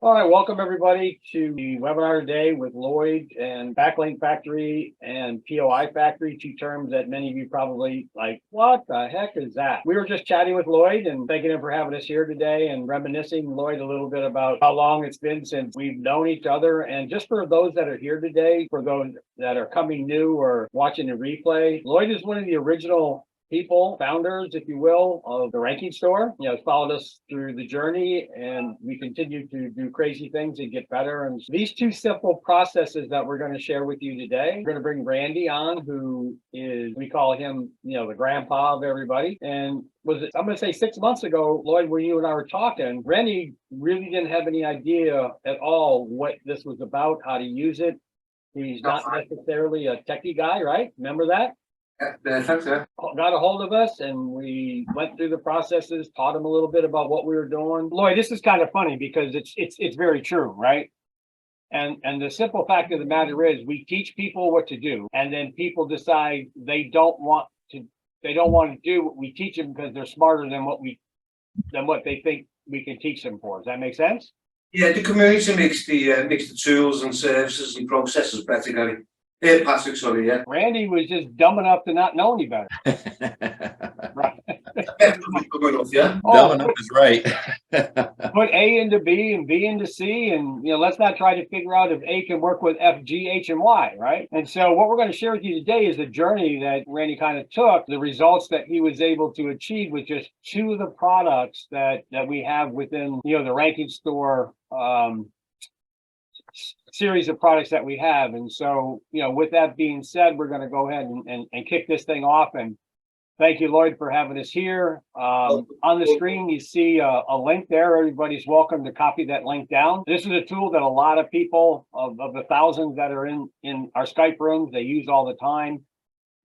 All right, welcome everybody to the webinar today with Lloyd and Backlink Factory and POI Factory, two terms that many of you probably like, what the heck is that? We were just chatting with Lloyd and thanking him for having us here today and reminiscing, Lloyd, a little bit about how long it's been since we've known each other. And just for those that are here today, for those that are coming new or watching the replay, Lloyd is one of the original people, founders, if you will, of the ranking store. Followed us through the journey, and we continue to do crazy things and get better. And these two simple processes that we're going to share with you today, we're going to bring Randy on, who is, we call him, the grandpa of everybody. And I'm going to say 6 months ago, Lloyd, when you and I were talking, Randy really didn't have any idea at all what this was about, how to use it. He's not necessarily a techie guy, right? Remember that? Yeah. Got a hold of us and we went through the processes, taught him a little bit about what we were doing. Lloyd, this is kind of funny because it's very true, right? And the simple fact of the matter is we teach people what to do, and then people decide they don't want to do what we teach them because they're smarter than what they think we can teach them for. Does that make sense? Yeah, the community makes the tools and services and processes better, Gary. Yeah, Patrick, sorry, yeah. Randy was just dumb enough to not know any better. Right. Yeah. Dumb enough is right. Put A into B and B into C, and let's not try to figure out if A can work with F, G, H, and Y, right? And so what we're going to share with you today is the journey that Randy kind of took, the results that he was able to achieve with just two of the products that we have within the ranking store series of products that we have. And so, with that being said, we're going to go ahead and kick this thing off. And thank you, Lloyd, for having us here. On the screen, you see a link there. Everybody's welcome to copy that link down. This is a tool that a lot of people of the thousands that are in our Skype rooms, they use all the time.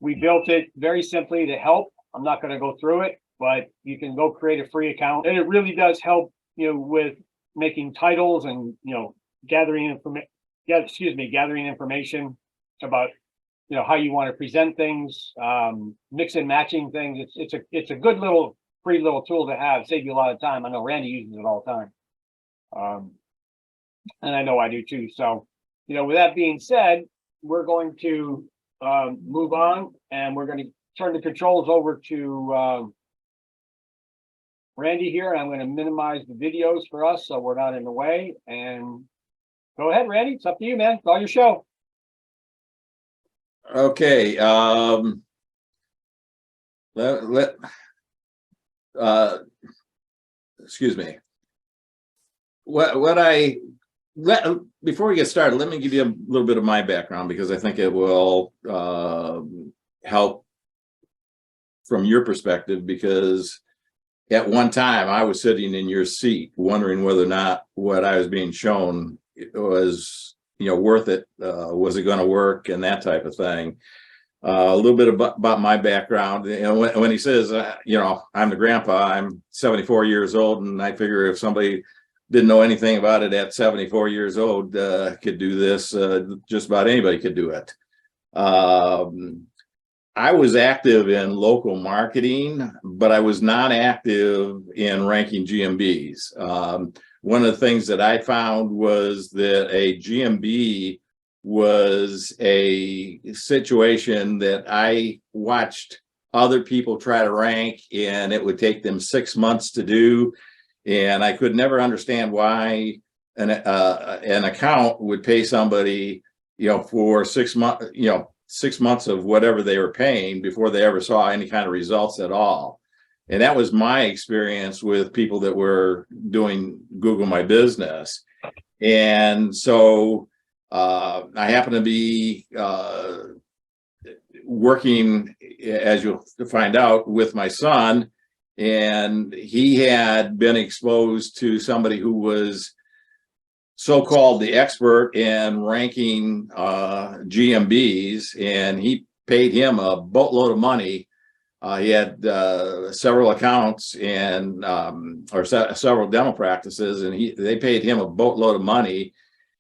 We built it very simply to help. I'm not going to go through it, but you can go create a free account. And it really does help, with making titles and, gathering information about how you want to present things, mix and matching things. It's a good little free little tool to have, save you a lot of time. I know Randy uses it all the time, and I know I do too. So with that being said, we're going to move on, and we're going to turn the controls over to Randy here, and I'm going to minimize the videos for us so we're not in the way. And go ahead, Randy. It's up to you, man. It's all your show. Okay. Excuse me. Before we get started, let me give you a little bit of my background, because I think it will help from your perspective, because at one time I was sitting in your seat wondering whether or not what I was being shown was worth it, was it going to work, and that type of thing. A little bit about my background. When he says I'm the grandpa, I'm 74 years old, and I figure if somebody didn't know anything about it at 74 years old could do this, just about anybody could do it. I was active in local marketing, but I was not active in ranking GMBs. One of the things that I found was that a GMB was a situation that I watched other people try to rank, and it would take them 6 months to do. And I could never understand why an account would pay somebody, for 6 months, 6 months of whatever they were paying before they ever saw any kind of results at all. And that was my experience with people that were doing Google My Business. And so I happen to be working, as you'll find out, with my son, and he had been exposed to somebody who was so-called the expert in ranking GMBs, and he paid him a boatload of money. He had several accounts and several demo practices, and they paid him a boatload of money.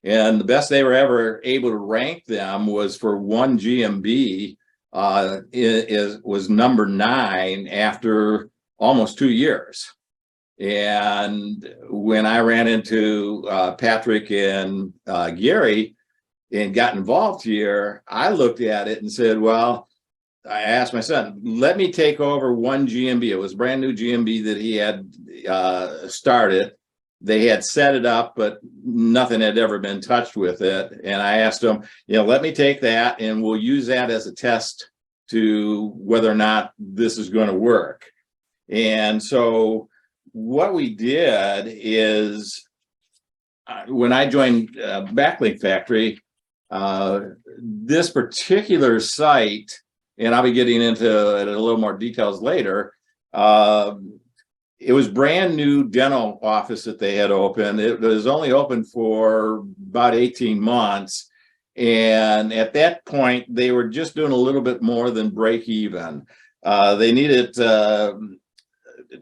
And the best they were ever able to rank them was for one GMB was number 9 after almost 2 years. And when I ran into Patrick and Gary and got involved here, I looked at it and said, well, I asked my son, let me take over one GMB. It was a brand new GMB that he had started. They had set it up, but nothing had ever been touched with it. And I asked him, let me take that and we'll use that as a test to whether or not this is going to work. And so what we did is when I joined Backlink Factory, this particular site, and I'll be getting into it in a little more details later. It was brand new dental office that they had opened. It was only open for about 18 months. And at that point, they were just doing a little bit more than break even. They needed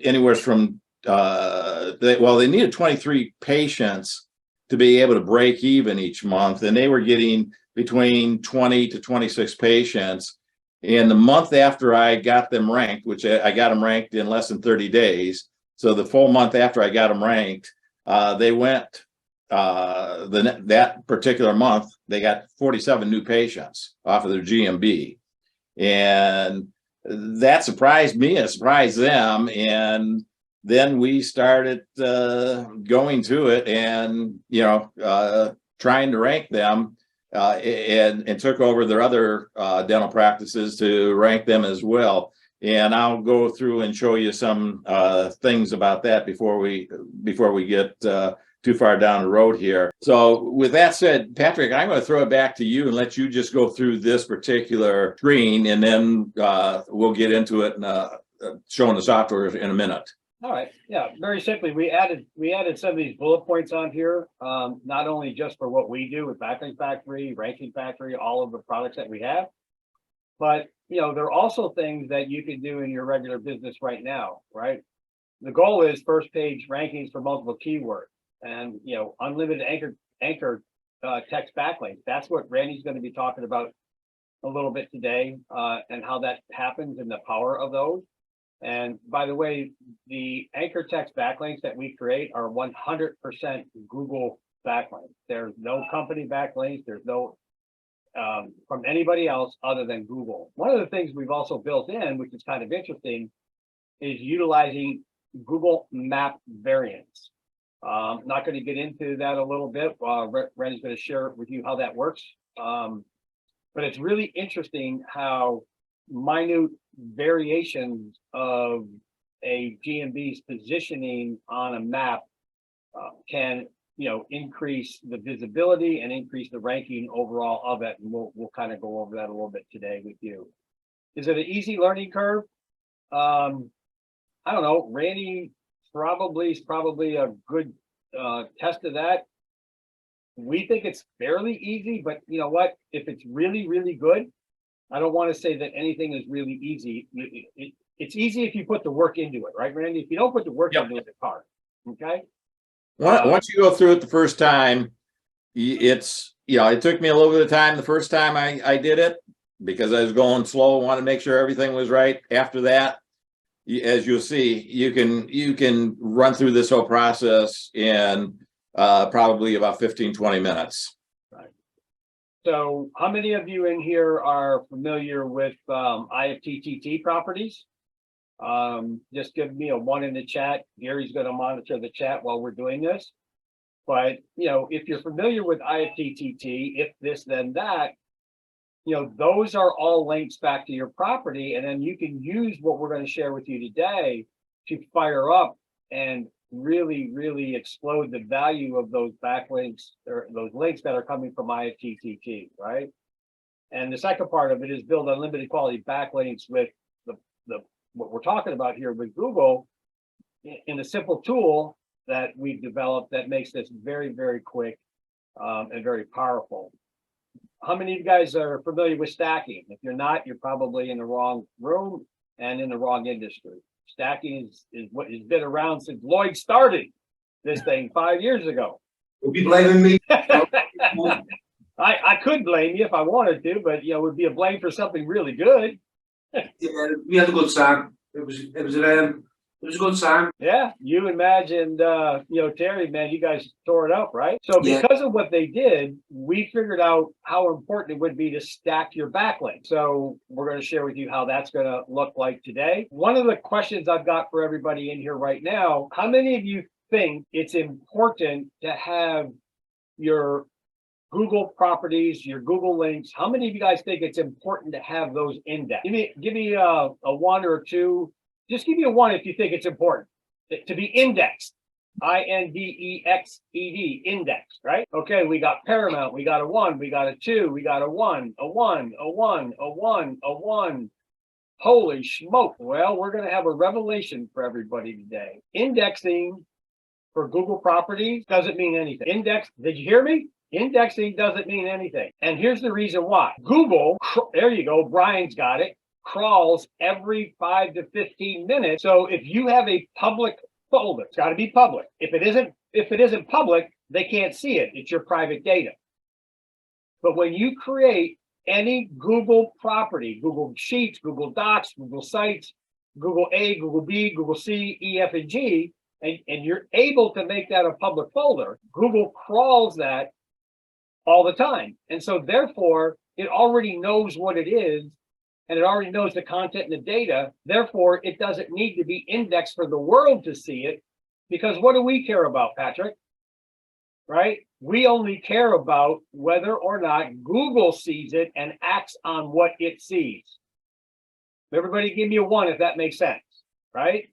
anywhere from, they needed 23 patients to be able to break even each month. And they were getting between 20 to 26 patients. And the month after I got them ranked, which I got them ranked in less than 30 days. So the full month after I got them ranked, they went, that particular month, they got 47 new patients off of their GMB. And that surprised me, it surprised them. And then we started going to it and, trying to rank them. And took over their other dental practices to rank them as well. And I'll go through and show you some things about that before we get too far down the road here. So with that said, Patrick, I'm going to throw it back to you and let you just go through this particular screen, and then we'll get into it and showing the software in a minute. All right. Yeah. Very simply, we added some of these bullet points on here, not only just for what we do with Backlink Factory, Ranking Factory, all of the products that we have, but there are also things that you can do in your regular business right now, right? The goal is first page rankings for multiple keywords, and unlimited anchor text backlinks. That's what Randy's going to be talking about a little bit today, and how that happens and the power of those. And by the way, the anchor text backlinks that we create are 100% Google backlinks. There's no company backlinks. There's no from anybody else other than Google. One of the things we've also built in, which is kind of interesting, is utilizing Google Map variants. Not going to get into that a little bit. Randy's going to share with you how that works. But it's really interesting how minute variations of a GMB's positioning on a map can increase the visibility and increase the ranking overall of it, and we'll kind of go over that a little bit today with you. Is it an easy learning curve? I don't know. Randy is probably a good test of that. We think it's fairly easy, but you know what, if it's really, really good, I don't want to say that anything is really easy. It's easy if you put the work into it, right, Randy? If you don't put the work into it, it's hard. Okay. Once you go through it the first time, it took me a little bit of time the first time I did it because I was going slow, wanted to make sure everything was right. After that, as you'll see, you can run through this whole process in probably about 15-20 minutes. So how many of you in here are familiar with IFTTT properties? Just give me a 1 in the chat. Gary's going to monitor the chat while we're doing this. But, if you're familiar with IFTTT, if this, then that, those are all links back to your property. And then you can use what we're going to share with you today to fire up and really, really explode the value of those backlinks or those links that are coming from IFTTT, right? And the second part of it is build unlimited quality backlinks with the what we're talking about here with Google in a simple tool that we've developed that makes this very, very quick and very powerful. How many of you guys are familiar with stacking? If you're not, you're probably in the wrong room and in the wrong industry. Stacking is what has been around since Lloyd started this thing 5 years ago. You'll be blaming me. I could blame you if I wanted to, but it would be a blame for something really good. Yeah, we had a good time. It was It was a good time. Yeah, you imagined, Terry, man, you guys tore it up, right? So Yeah. because of what they did, we figured out how important it would be to stack your backlink. So we're going to share with you how that's going to look like today. One of the questions I've got for everybody in here right now, how many of you think it's important to have your Google properties, your Google links? How many of you guys think it's important to have those indexed? Give me a one or two. Just give me a one if you think it's important to be indexed. INDEXED, indexed, right? Okay, we got Paramount, we got a one, we got a two, we got a one, a one, a one, a one, a one. Holy smoke. Well, we're going to have a revelation for everybody today. Indexing for Google properties doesn't mean anything. Did you hear me? Indexing doesn't mean anything. And here's the reason why. Google, there you go, Brian's got it, crawls every 5 to 15 minutes. So if you have a public folder, it's got to be public. If it isn't public, they can't see it. It's your private data. But when you create any Google property, Google Sheets, Google Docs, Google Sites, Google A, Google B, Google C, E, F, and G, and you're able to make that a public folder, Google crawls that all the time. And so therefore, it already knows what it is, and it already knows the content and the data. Therefore, it doesn't need to be indexed for the world to see it, because what do we care about, Patrick? Right? We only care about whether or not Google sees it and acts on what it sees. Everybody give me a one if that makes sense, right?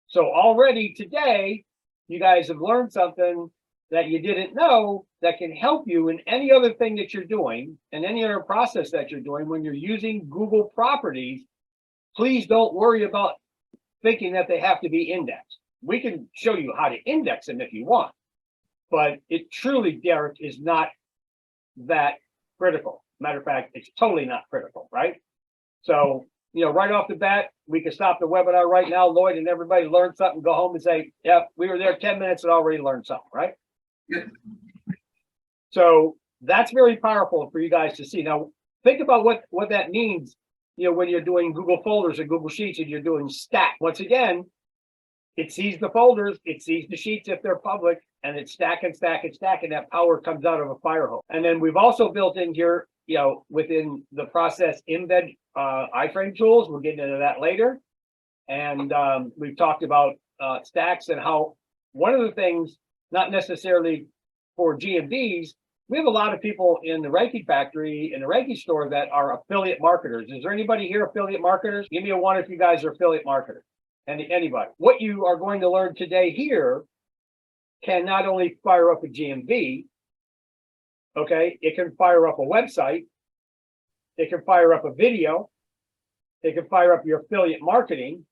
So already today, you guys have learned something that you didn't know that can help you in any other thing that you're doing and any other process that you're doing when you're using Google properties. Please don't worry about thinking that they have to be indexed. We can show you how to index them if you want, but it truly, Derek, is not that critical. Matter of fact, it's totally not critical, right? So, right off the bat, we can stop the webinar right now, Lloyd, and everybody learn something, go home and say, yeah, we were there 10 minutes and already learned something, right? Yeah. So that's very powerful for you guys to see. Now, think about what that means, when you're doing Google folders and Google Sheets and you're doing stack. Once again, it sees the folders, it sees the sheets if they're public, and it's stack and stack and stack, and that power comes out of a fire hose. And then we've also built in here, within the process embed iframe tools. We'll get into that later. And we've talked about stacks and how one of the things, not necessarily for GMBs, we have a lot of people in the Ranking Factory, in the Ranking store that are affiliate marketers. Is there anybody here affiliate marketers? Give me a one if you guys are affiliate marketers. Anybody. What you are going to learn today here can not only fire up a GMB, okay, it can fire up a website, it can fire up a video, it can fire up your affiliate marketing.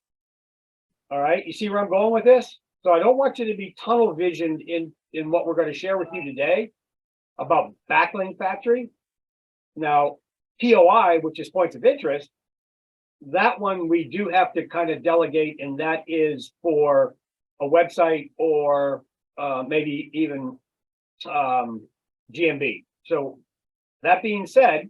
All right, you see where I'm going with this? So I don't want you to be tunnel visioned in what we're going to share with you today about Backlink Factory. Now, POI, which is points of interest, that one we do have to kind of delegate, and that is for a website or maybe even GMB. So that being said,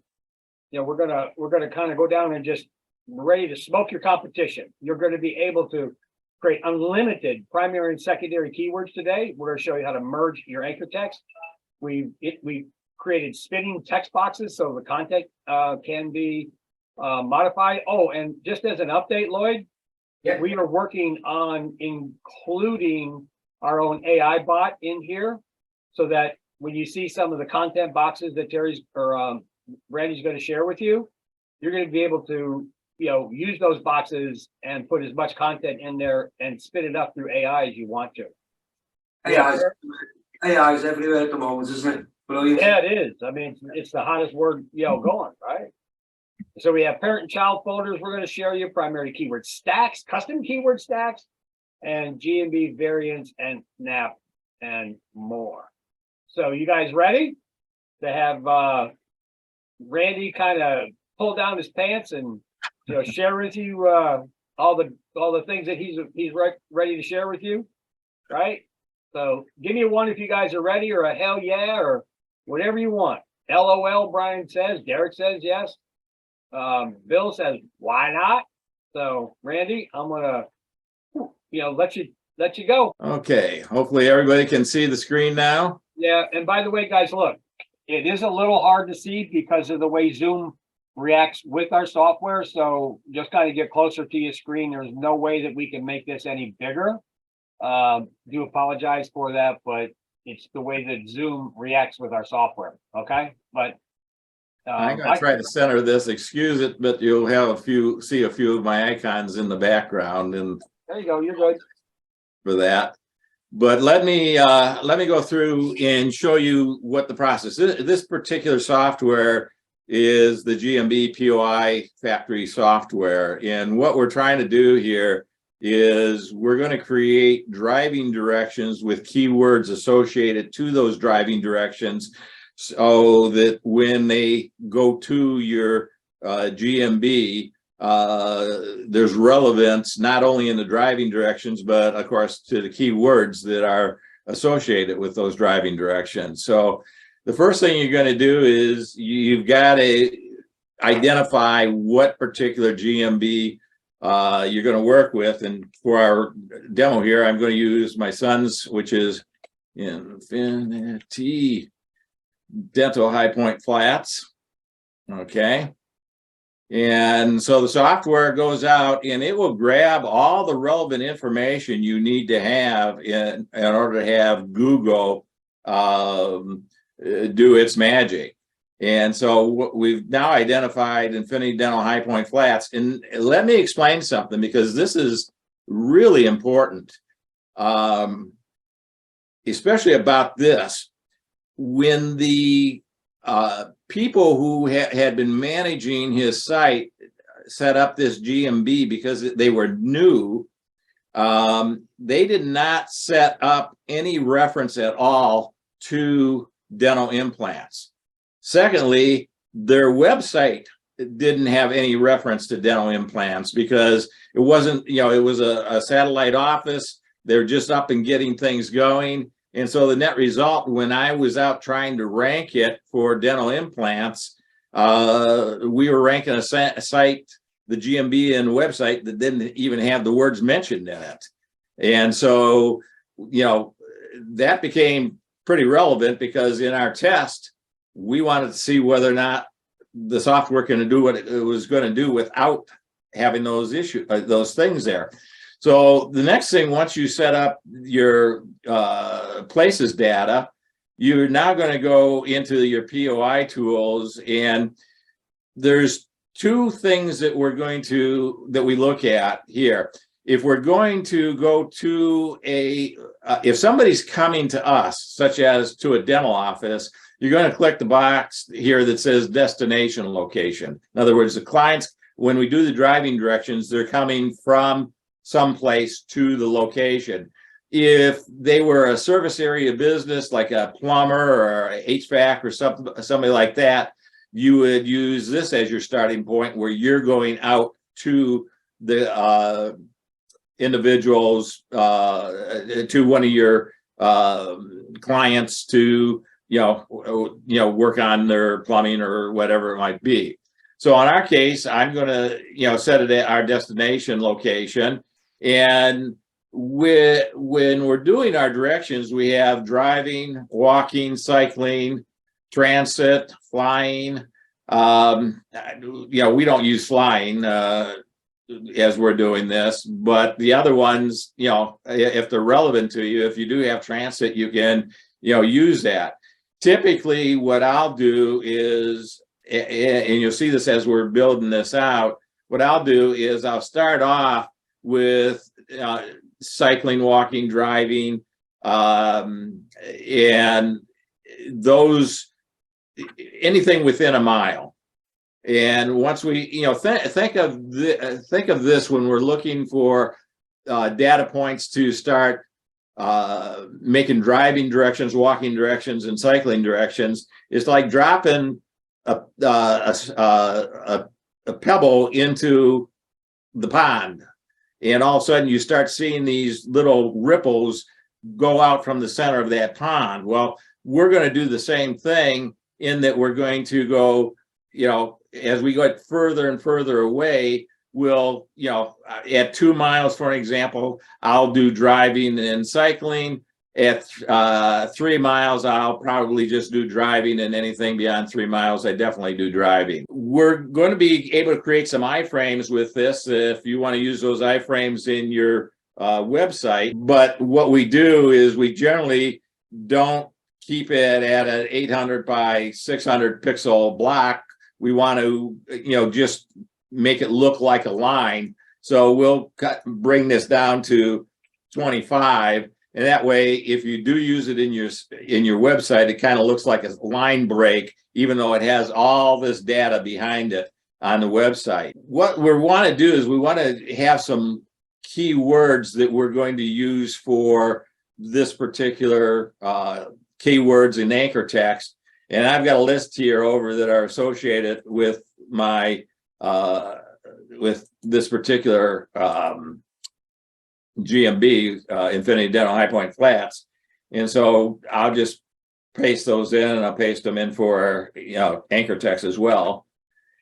we're gonna kind of go down and just ready to smoke your competition. You're going to be able to create unlimited primary and secondary keywords today. We're going to show you how to merge your anchor text. We created spinning text boxes so the content can be modified. Oh, and just as an update, Lloyd, Yeah. we are working on including our own AI bot in here, so that when you see some of the content boxes that Terry's or Randy's going to share with you, you're going to be able to use those boxes and put as much content in there and spit it up through AI as you want to. AI is everywhere at the moment, isn't it? Brilliant. Yeah, it is. I mean, it's the hottest word going, right? So we have parent and child folders. We're going to share you primary keyword stacks, custom keyword stacks, and GMB variants and NAP and more. So you guys ready to have Randy kind of pull down his pants and share with you all the things that he's ready to share with you, right? So give me a one if you guys are ready, or a hell yeah, or whatever you want. LOL, Brian says. Derek says yes. Bill says, why not? So Randy, I'm gonna let you go. Okay, hopefully everybody can see the screen now. Yeah, and by the way, guys, look, it is a little hard to see because of the way Zoom reacts with our software. So just kind of get closer to your screen. There's no way that we can make this any bigger. Do apologize for that, but it's the way that Zoom reacts with our software. Okay, but I'm gonna try to center this, excuse it, but you'll have see a few of my icons in the background, and there you go, you're good. For that. But let me go through and show you what the process is. This particular software is the GMB POI factory software. And what we're trying to do here is we're going to create driving directions with keywords associated to those driving directions, so that when they go to your GMB, there's relevance not only in the driving directions, but of course to the keywords that are associated with those driving directions. So the first thing you're going to do is you've got to identify what particular GMB you're going to work with. And for our demo here, I'm going to use my son's, which is Infinity Dental High Point Flats. Okay. And so the software goes out and it will grab all the relevant information you need to have in order to have Google do its magic. And so we've now identified Infinity Dental High Point Flats. And let me explain something, because this is really important, especially about this. When the people who had been managing his site set up this GMB because they were new, they did not set up any reference at all to dental implants. Secondly, their website didn't have any reference to dental implants because it wasn't, it was a satellite office. They're just up and getting things going. And so the net result, when I was out trying to rank it for dental implants, we were ranking a site, the GMB and website, that didn't even have the words mentioned in it. And so, that became pretty relevant, because in our test, we wanted to see whether or not the software can do what it was going to do without having those issues, those things there. So the next thing, once you set up your places data, you're now going to go into your POI tools, and there's two things that we look at here. If we're going to go to if somebody's coming to us, such as to a dental office, you're going to click the box here that says destination location. In other words, the clients, when we do the driving directions, they're coming from someplace to the location. If they were a service area business, like a plumber or HVAC or somebody like that, you would use this as your starting point, where you're going out to the individuals, to one of your clients to work on their plumbing or whatever it might be. So in our case, I'm going to set it at our destination location. And when we're doing our directions, we have driving, walking, cycling, transit, flying. We don't use flying as we're doing this, but the other ones, if they're relevant to you, if you do have transit, you can use that. Typically, what I'll do is, and you'll see this as we're building this out, what I'll do is I'll start off with cycling, walking, driving, and those, anything within a mile. And once we, think of this when we're looking for data points to start making driving directions, walking directions, and cycling directions, it's like dropping a pebble into the pond, and all of a sudden you start seeing these little ripples go out from the center of that pond. Well, we're going to do the same thing, in that we're going to go, as we get further and further away, will, at 2 miles, for an example, I'll do driving and cycling. At 3 miles, I'll probably just do driving, and anything beyond 3 miles, I definitely do driving. We're going to be able to create some iframes with this if you want to use those iframes in your website. But what we do is we generally don't keep it at an 800 by 600 pixel block. We want to, just make it look like a line. So we'll bring this down to 25. And that way, if you do use it in your website, it kind of looks like a line break, even though it has all this data behind it on the website. What we want to do is we want to have some keywords that we're going to use for this particular keywords in anchor text. And I've got a list here over that are associated with my with this particular GMB, Infinity Dental High Point Flats. And so I'll just paste those in, and I'll paste them in for, anchor text as well.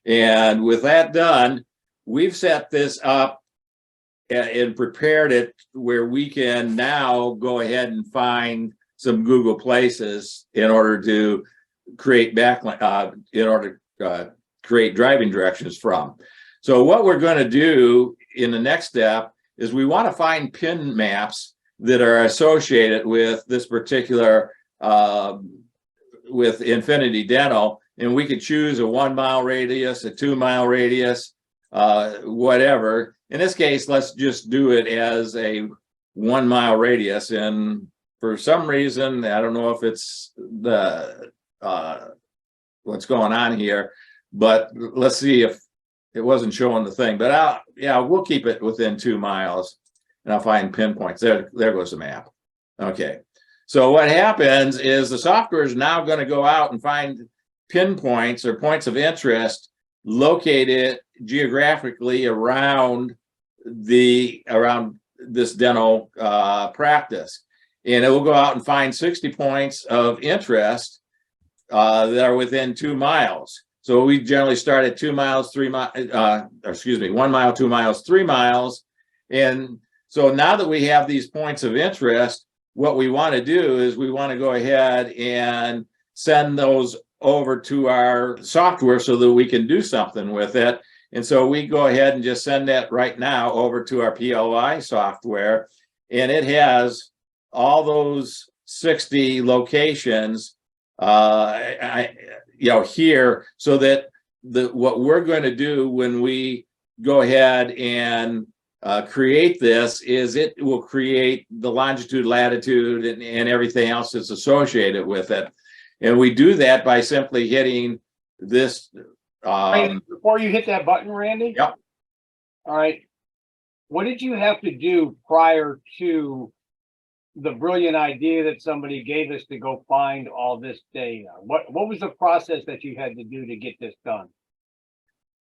And with that done, we've set this up and prepared it where we can now go ahead and find some Google places in order to create create driving directions from. So what we're going to do in the next step is we want to find pin maps that are associated with this particular, with Infinity Dental, and we could choose a 1 mile radius, a 2 mile radius, whatever. In this case, let's just do it as a 1 mile radius. And for some reason, I don't know if it's the what's going on here, but let's see if it wasn't showing the thing. But we'll keep it within 2 miles, and I'll find pinpoints. There goes the map. Okay. So what happens is the software is now going to go out and find pinpoints or points of interest located geographically around this dental practice. And it will go out and find 60 points of interest that are within 2 miles. So we generally start at 2 miles, 1 mile, 2 miles, 3 miles. And so now that we have these points of interest, what we want to do is we want to go ahead and send those over to our software so that we can do something with it. And so we go ahead and just send that right now over to our PLI software. And it has all those 60 locations here, so that what we're going to do when we go ahead and create this is it will create the longitude, latitude, and everything else that's associated with it. And we do that by simply hitting this. Before you hit that button, Randy? Yep. All right. What did you have to do prior to the brilliant idea that somebody gave us to go find all this data? What was the process that you had to do to get this done?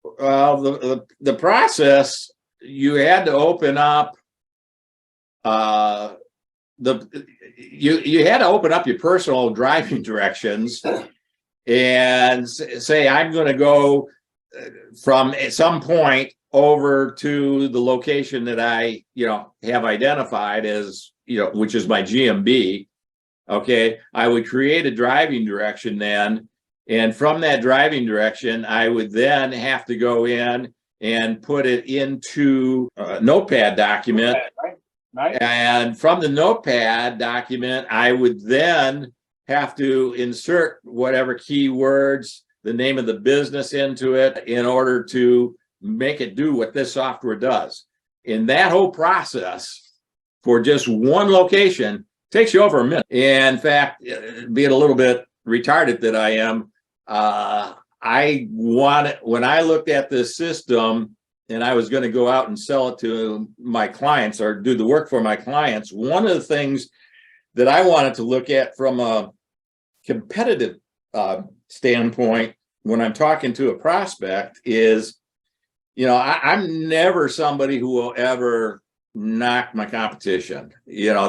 Well, the process, you had to open up you had to open up your personal driving directions and say, I'm going to go from some point over to the location that I, have identified as, which is my GMB. Okay. I would create a driving direction then. And from that driving direction, I would then have to go in and put it into a notepad document. Right. And from the notepad document, I would then have to insert whatever keywords, the name of the business into it in order to make it do what this software does. And that whole process for just one location takes you over a minute. And in fact, being a little bit retarded that I am, when I looked at this system and I was going to go out and sell it to my clients or do the work for my clients, one of the things that I wanted to look at from a competitive standpoint when I'm talking to a prospect is, I'm never somebody who will ever knock my competition. They're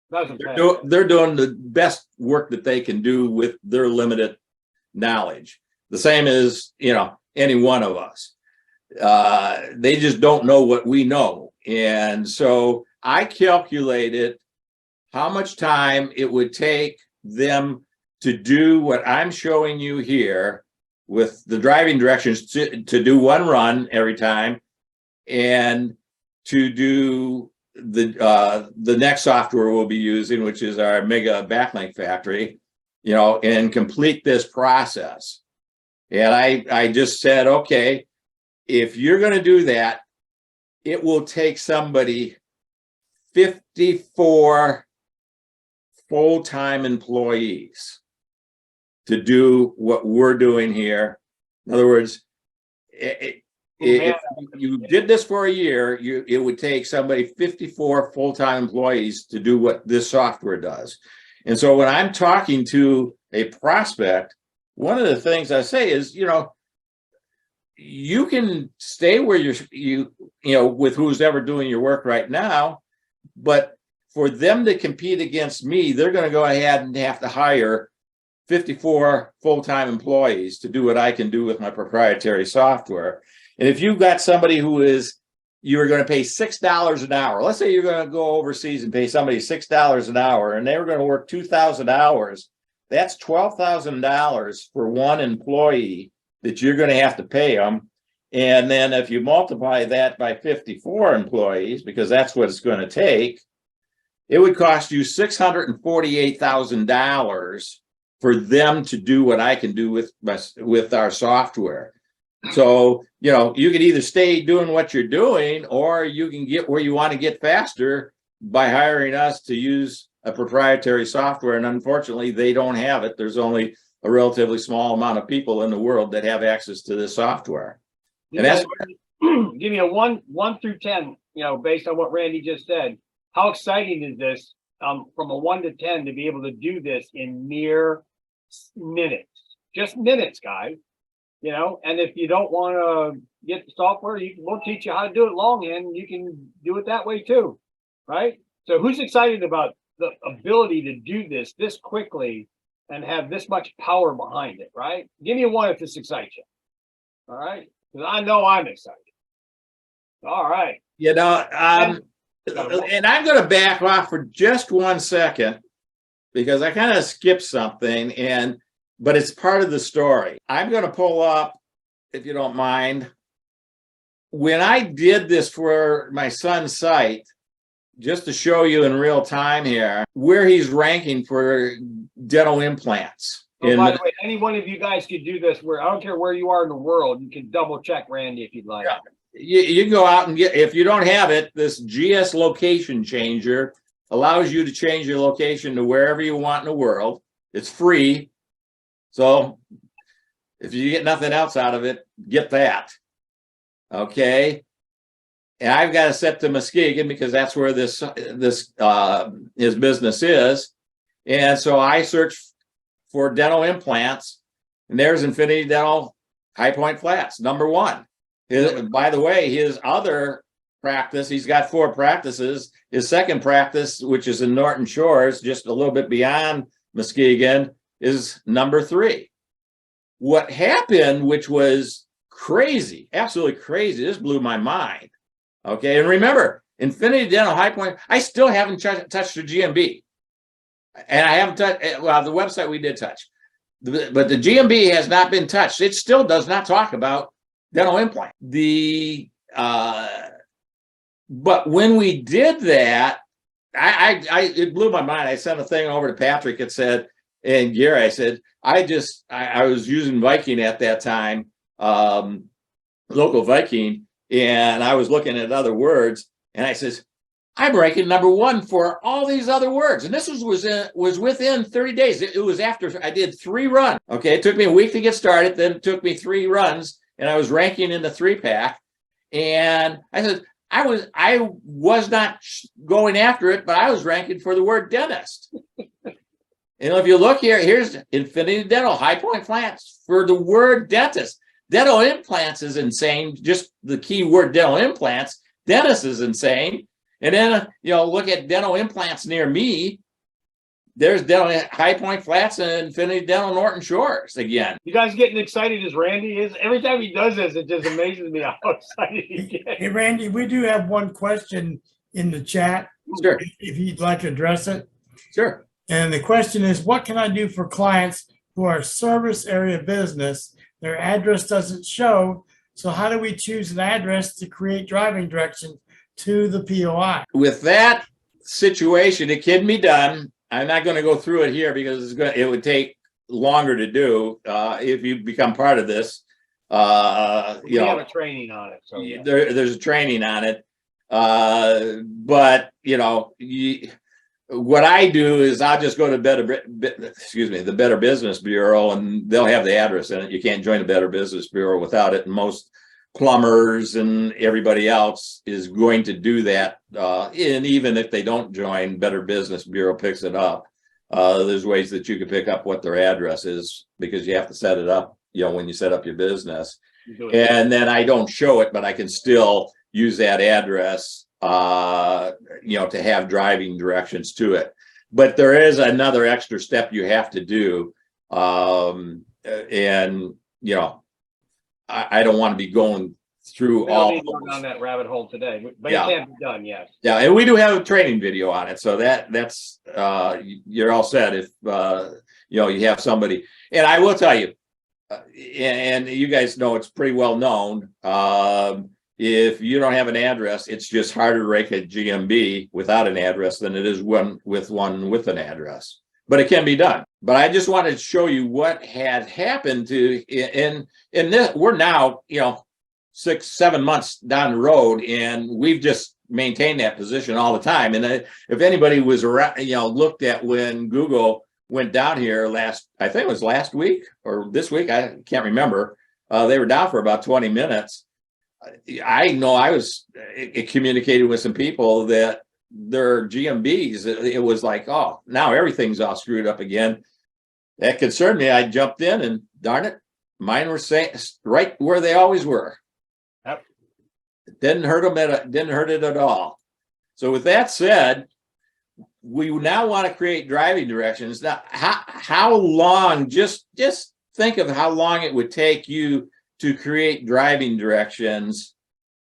doing the best work that they can do with their limited knowledge. The same as, any one of us. They just don't know what we know. And so I calculated how much time it would take them to do what I'm showing you here with the driving directions to do one run every time, and to do the next software we'll be using, which is our Mega Backlink Factory, and complete this process. And I just said, okay, if you're going to do that, it will take somebody 54 full-time employees to do what we're doing here. In other words, if you did this for a year, it would take somebody 54 full-time employees to do what this software does. And so when I'm talking to a prospect, one of the things I say is, you can stay where with who's ever doing your work right now, but for them to compete against me, they're going to go ahead and have to hire 54 full-time employees to do what I can do with my proprietary software. And if you've got somebody you're going to pay $6 an hour, let's say you're going to go overseas and pay somebody $6 an hour, and they were going to work 2,000 hours, that's $12,000 for one employee that you're going to have to pay them. And then if you multiply that by 54 employees, because that's what it's going to take, it would cost you $648,000 for them to do what I can do with our software. So, you can either stay doing what you're doing, or you can get where you want to get faster by hiring us to use a proprietary software. And unfortunately, they don't have it. There's only a relatively small amount of people in the world that have access to this software. And that's give me a one through 10, based on what Randy just said. How exciting is this from a 1 to 10 to be able to do this in mere minutes, just minutes, guys, and if you don't want to get the software, we'll teach you how to do it longhand. You can do it that way too, right? So who's excited about the ability to do this quickly and have this much power behind it, right? Give me a 1 if this excites you. All right, because I know I'm excited. All right. And I'm going to back off for just 1 second, because I kind of skipped something, but it's part of the story. I'm going to pull up, if you don't mind. When I did this for my son's site, just to show you in real time here, where he's ranking for dental implants. Oh, by the way, any one of you guys could do this. I don't care where you are in the world. You can double check Randy if you'd like. Yeah. You can go out and get, if you don't have it, this GS location changer allows you to change your location to wherever you want in the world. It's free. So if you get nothing else out of it, get that. Okay. And I've got it set to Muskegon because that's where his business is. And so I search for dental implants, and there's Infinity Dental High Point Flats, #1. By the way, his other practice, he's got 4 practices. His second practice, which is in Norton Shores, just a little bit beyond Muskegon, is #3. What happened, which was crazy, absolutely crazy, this blew my mind. Okay, and remember, Infinity Dental High Point, I still haven't touched the GMB. And I haven't touched, well, the website we did touch. But the GMB has not been touched. It still does not talk about dental implant. But when we did that, it blew my mind. I sent a thing over to Patrick. It said, and Gary, I said, I was using Viking at that time, local Viking, and I was looking at other words, and I says, I'm ranking #1 for all these other words. And this was within 30 days. It was after I did 3 runs. Okay, it took me a week to get started. Then it took me 3 runs, and I was ranking in the 3-pack. And I said, I was not going after it, but I was ranking for the word dentist. And if you look here, here's Infinity Dental High Point Flats for the word dentist. Dental implants is insane. Just the key word dental implants. Dentist is insane. And then, look at dental implants near me. there's Dental High Point Flats and Infinity Dental Norton Shores again. You guys getting excited as Randy is? Every time he does this, it just amazes me how excited he gets. Hey, Randy, we do have one question in the chat, Sure, if you'd like to address it. sure. And the question is, what can I do for clients who are service area business? Their address doesn't show. So how do we choose an address to create driving directions to the POI? With that situation, it can be done. I'm not going to go through it here because it would take longer to do if you become part of this. We have a training on it, so yeah. There's a training on it. But what I do is I'll just go to the Better Business Bureau, and they'll have the address in it. You can't join the Better Business Bureau without it. And most plumbers and everybody else is going to do that. And even if they don't join, Better Business Bureau picks it up. There's ways that you can pick up what their address is because you have to set it up, when you set up your business. And then I don't show it, but I can still use that address, to have driving directions to it. But there is another extra step you have to do. I don't want to be going through all on that rabbit hole today, but Yeah. it can be done, yes. Yeah, and we do have a training video on it, so that's you're all set if you have somebody. And I will tell you, and you guys know it's pretty well known. If you don't have an address, it's just harder to rank a GMB without an address than it is one with an address. But it can be done. But I just wanted to show you what had happened to in this. We're now 6-7 months down the road, and we've just maintained that position all the time. And if anybody was around, looked at when Google went down here I think it was last week or this week, I can't remember. They were down for about 20 minutes. I know I was communicating with some people that their GMBs, it was like, oh, now everything's all screwed up again. That concerned me. I jumped in and darn it, mine were right where they always were. Yep. It didn't hurt it at all. So with that said, we now want to create driving directions. Now, how long, just think of how long it would take you to create driving directions.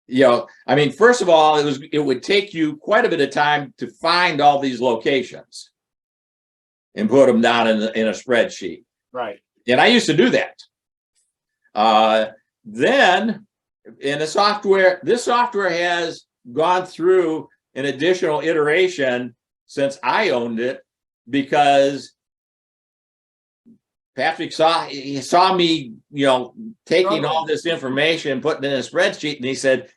First of all, it would take you quite a bit of time to find all these locations and put them down in a spreadsheet. Right. And I used to do that. Then in this software has gone through an additional iteration since I owned it, because Patrick saw me, taking all this information, putting it in a spreadsheet, and he said,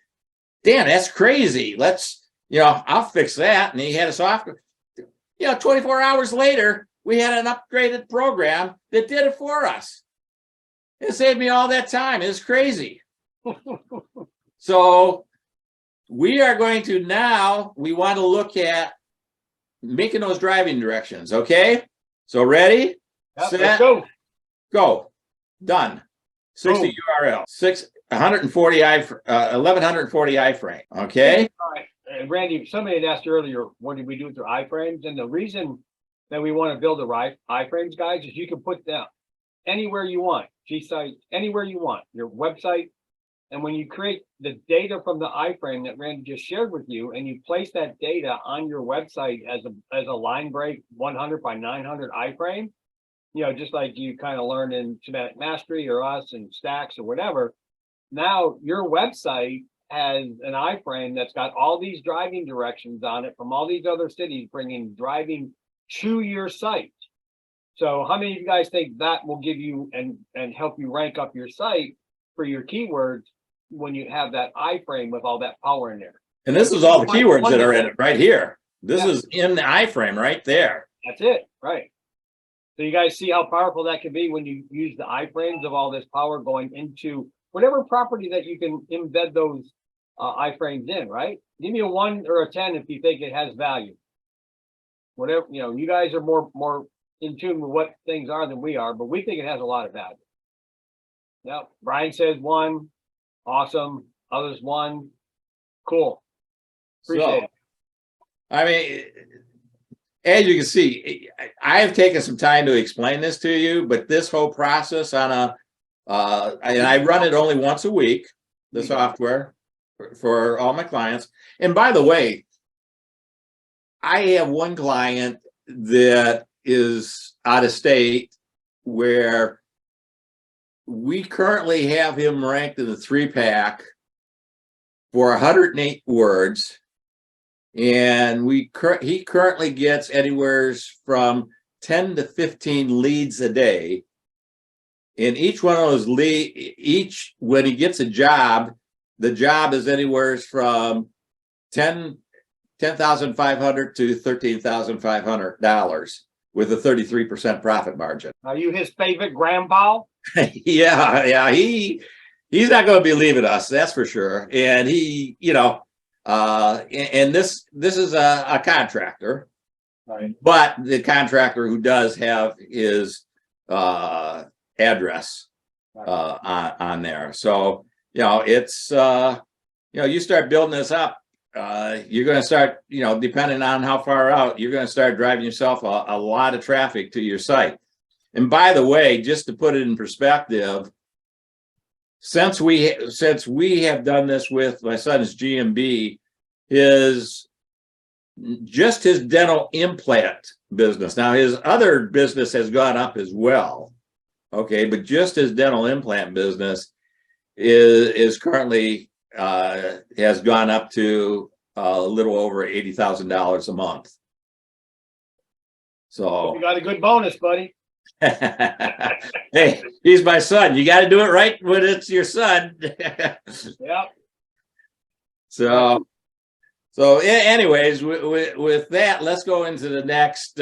Dan, that's crazy. I'll fix that. And he had a software. 24 hours later, we had an upgraded program that did it for us. It saved me all that time. It's crazy. So we are going to we want to look at making those driving directions. Okay. So ready? Yep, Set, let's go. Done. 60 URL, 1140 iframe. Okay. All right. And Randy, somebody had asked earlier, what did we do with their iframes? And the reason that we want to build the iframes, guys, is you can put them anywhere you want, G-Site, anywhere you want, your website. And when you create the data from the iframe that Randy just shared with you, and you place that data on your website as a line break 100 by 900 iframe, just like you kind of learned in Semantic Mastery or us and Stacks or whatever. Now your website has an iframe that's got all these driving directions on it from all these other cities, bringing driving to your site. So how many of you guys think that will give you and help you rank up your site for your keywords when you have that iframe with all that power in there? And this is all the keywords that are in it right here. This is in the iframe right there. That's it, right? So you guys see how powerful that can be when you use the iframes of all this power going into whatever property that you can embed those iframes in, right? Give me a 1 or a 10 if you think it has value. Whatever, you guys are more in tune with what things are than we are, but we think it has a lot of value. Now, Brian says 1, awesome. Others 1, cool. Appreciate it. as you can see, I have taken some time to explain this to you, but this whole process on and I run it only once a week, the software for all my clients. And by the way, I have one client that is out of state where we currently have him ranked in the 3-pack for 108 words. And he currently gets anywhere from 10 to 15 leads a day. And each one of those when he gets a job, the job is anywhere from $10,500 to $13,500 with a 33% profit margin. Are you his favorite grandpa? Yeah, he's not going to be leaving us, that's for sure. And he, and this is a contractor, Right. but the contractor who does have his address on there. So, it's you start building this up, you're going to start, depending on how far out, you're going to start driving yourself a lot of traffic to your site. And by the way, just to put it in perspective, since we have done this with my son's GMB, his dental implant business. Now his other business has gone up as well. Okay, but just his dental implant business is currently has gone up to a little over $80,000 a month. So You got a good bonus, buddy. hey, he's my son. You got to do it right when it's your son. Yep. So anyways, with that, let's go into the next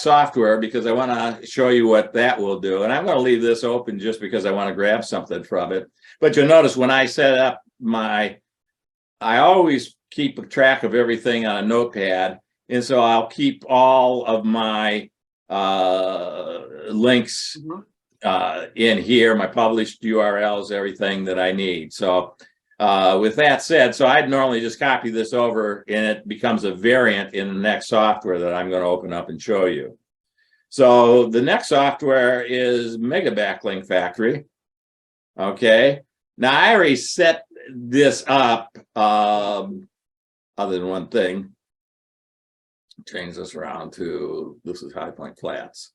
software, because I want to show you what that will do. And I'm going to leave this open just because I want to grab something from it. But you'll notice when I set up I always keep a track of everything on a notepad. And so I'll keep all of my links in here, my published URLs, everything that I need. So with that said, so I'd normally just copy this over and it becomes a variant in the next software that I'm going to open up and show you. So the next software is Mega Backlink Factory. Okay. Now I already set this up, other than one thing. Change this around to, this is High Point Flats.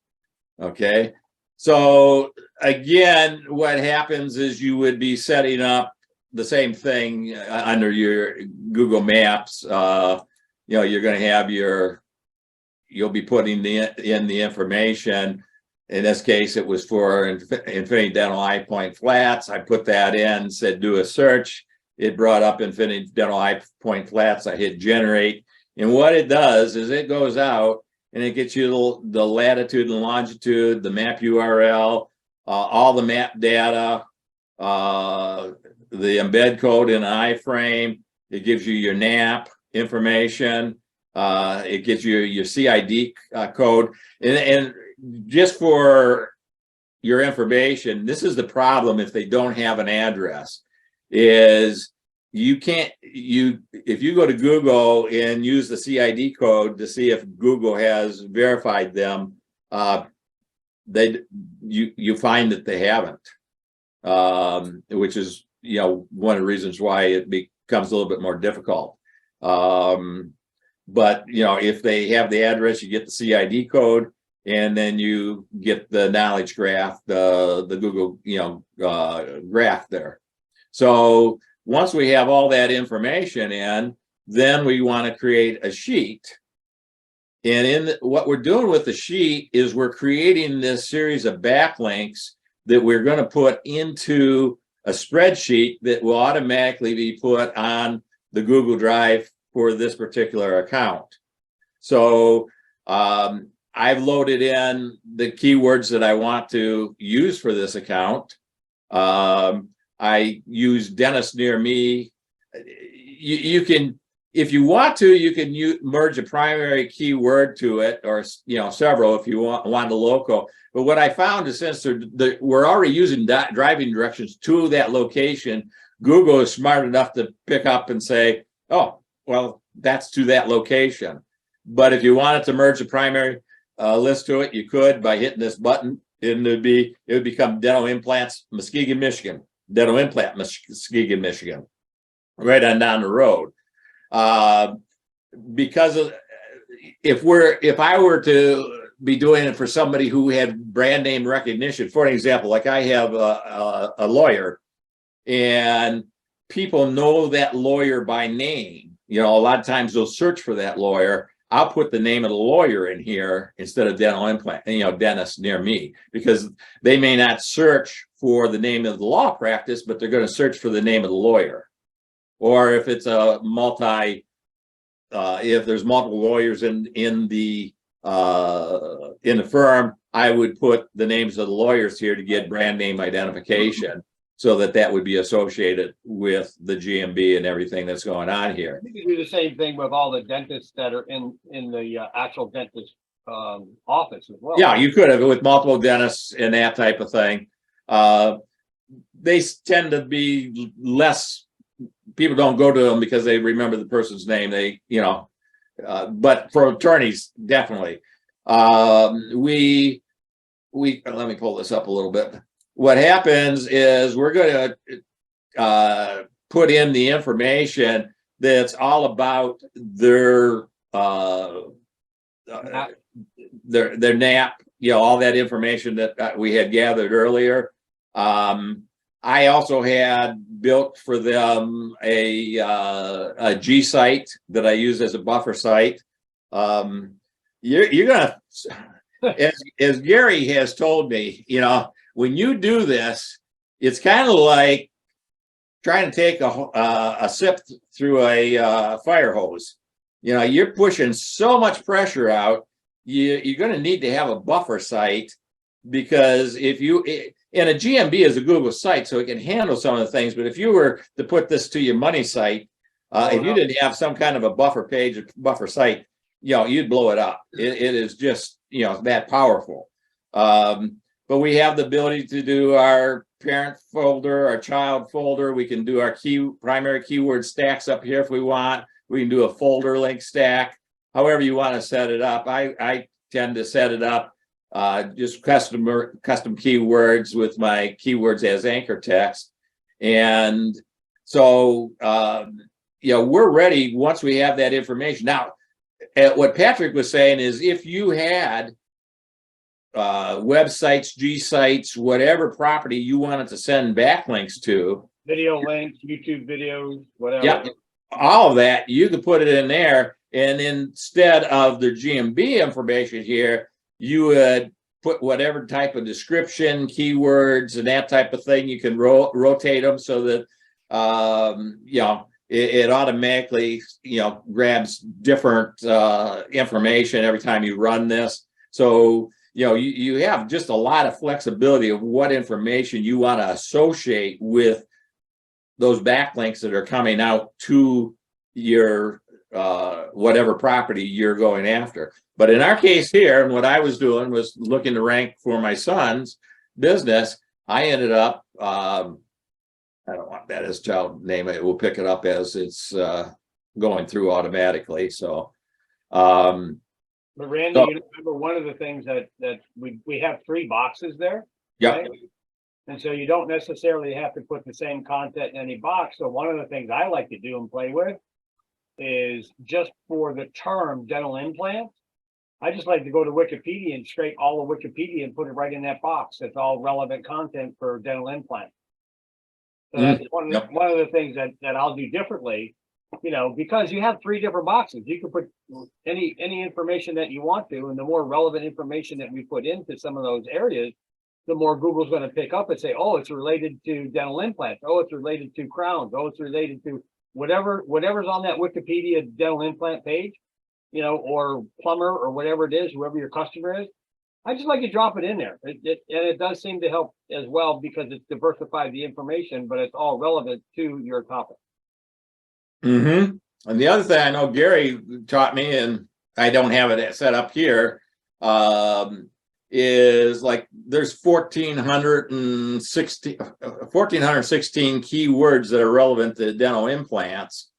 Okay. So again, what happens is you would be setting up the same thing under your Google Maps. You're going to have you'll be putting in the information. In this case, it was for Infinity Dental High Point Flats. I put that in, said do a search. It brought up Infinity Dental High Point Flats. I hit generate. And what it does is it goes out and it gets you the latitude and longitude, the map URL, all the map data, the embed code in an iframe. It gives you your NAP information. It gives you your CID code. And just for your information, this is the problem if they don't have an address, is if you go to Google and use the CID code to see if Google has verified them, you find that they haven't, which is one of the reasons why it becomes a little bit more difficult. But if they have the address, you get the CID code, and then you get the knowledge graph, the Google graph there. So once we have all that information in, then we want to create a sheet. And what we're doing with the sheet is we're creating this series of backlinks that we're going to put into a spreadsheet that will automatically be put on the Google Drive for this particular account. So I've loaded in the keywords that I want to use for this account. I use dentist near me. You can, if you want to, you can merge a primary keyword to it, or several if you want a local. But what I found is, since we're already using driving directions to that location, Google is smart enough to pick up and say, oh, well, that's to that location. But if you wanted to merge the primary list to it, you could by hitting this button. And it would become Dental Implants, Muskegon, Michigan. Dental Implant, Muskegon, Michigan. Right on down the road. Because of, if I were to be doing it for somebody who had brand name recognition, for an example, like I have a lawyer, and people know that lawyer by name. You know, a lot of times they'll search for that lawyer. I'll put the name of the lawyer in here instead of dental implant, dentist near me, because they may not search for the name of the law practice, but they're going to search for the name of the lawyer. Or if it's a if there's multiple lawyers in the firm, I would put the names of the lawyers here to get brand name identification, so that would be associated with the GMB and everything that's going on here. You can do the same thing with all the dentists that are in the actual dentist office as well. Yeah, you could have with multiple dentists and that type of thing. They tend to be less. People don't go to them because they remember the person's name. But for attorneys, definitely. Let me pull this up a little bit. What happens is we're going to put in the information that's all about their NAP, all that information that we had gathered earlier. I also had built for them a G site that I use as a buffer site. You're gonna, as Gary has told me, when you do this, it's kind of like trying to take a sip through a fire hose. You're pushing so much pressure out. You're going to need to have a buffer site, because and a GMB is a Google site, so it can handle some of the things. But if you were to put this to your money site, if you didn't have some kind of a buffer page or buffer site, you'd blow it up. It is just, that powerful. But we have the ability to do our parent folder, our child folder. We can do our primary keyword stacks up here if we want. We can do a folder link stack, however you want to set it up. I tend to set it up just custom keywords with my keywords as anchor text. And so, we're ready once we have that information. Now, what Patrick was saying is, if you had websites, G sites, whatever property you wanted to send backlinks to, video links, YouTube videos, whatever. Yeah, all of that, you could put it in there. And instead of the GMB information here, you would put whatever type of description, keywords, and that type of thing. You can rotate them so that it automatically grabs different information every time you run this. So you have just a lot of flexibility of what information you want to associate with those backlinks that are coming out to your whatever property you're going after. But in our case here, and what I was doing was looking to rank for my son's business. I ended up, I don't want that as child name. It will pick it up as it's going through automatically. So, but Randy, you remember one of the things that we have 3 boxes there. Yeah. Right? And so you don't necessarily have to put the same content in any box. So one of the things I like to do and play with is, just for the term dental implant, I just like to go to Wikipedia and scrape all of Wikipedia and put it right in that box. That's all relevant content for dental implant. So that's one of the things that I'll do differently, because you have 3 different boxes. You can put any information that you want to, and the more relevant information that we put into some of those areas, the more Google's going to pick up and say, oh, it's related to dental implants. Oh, it's related to crowns. Oh, it's related to whatever's on that Wikipedia dental implant page, or plumber or whatever it is, whoever your customer is. I just like to drop it in there. And it does seem to help as well, because it's diversified the information, but it's all relevant to your topic. And the other thing I know Gary taught me, and I don't have it set up here, is like there's 1,416 keywords that are relevant to dental implants.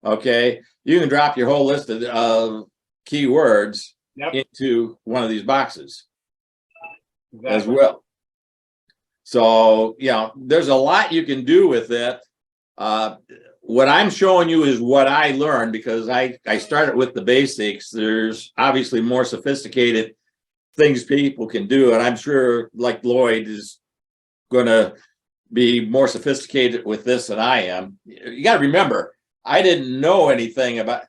Okay, you can drop your whole list of keywords Yep. into one of these boxes as Exactly. well. So, you know, there's a lot you can do with it. What I'm showing you is what I learned because I started with the basics. There's obviously more sophisticated things people can do. And I'm sure like Lloyd is going to be more sophisticated with this than I am. You got to remember, I didn't know anything about,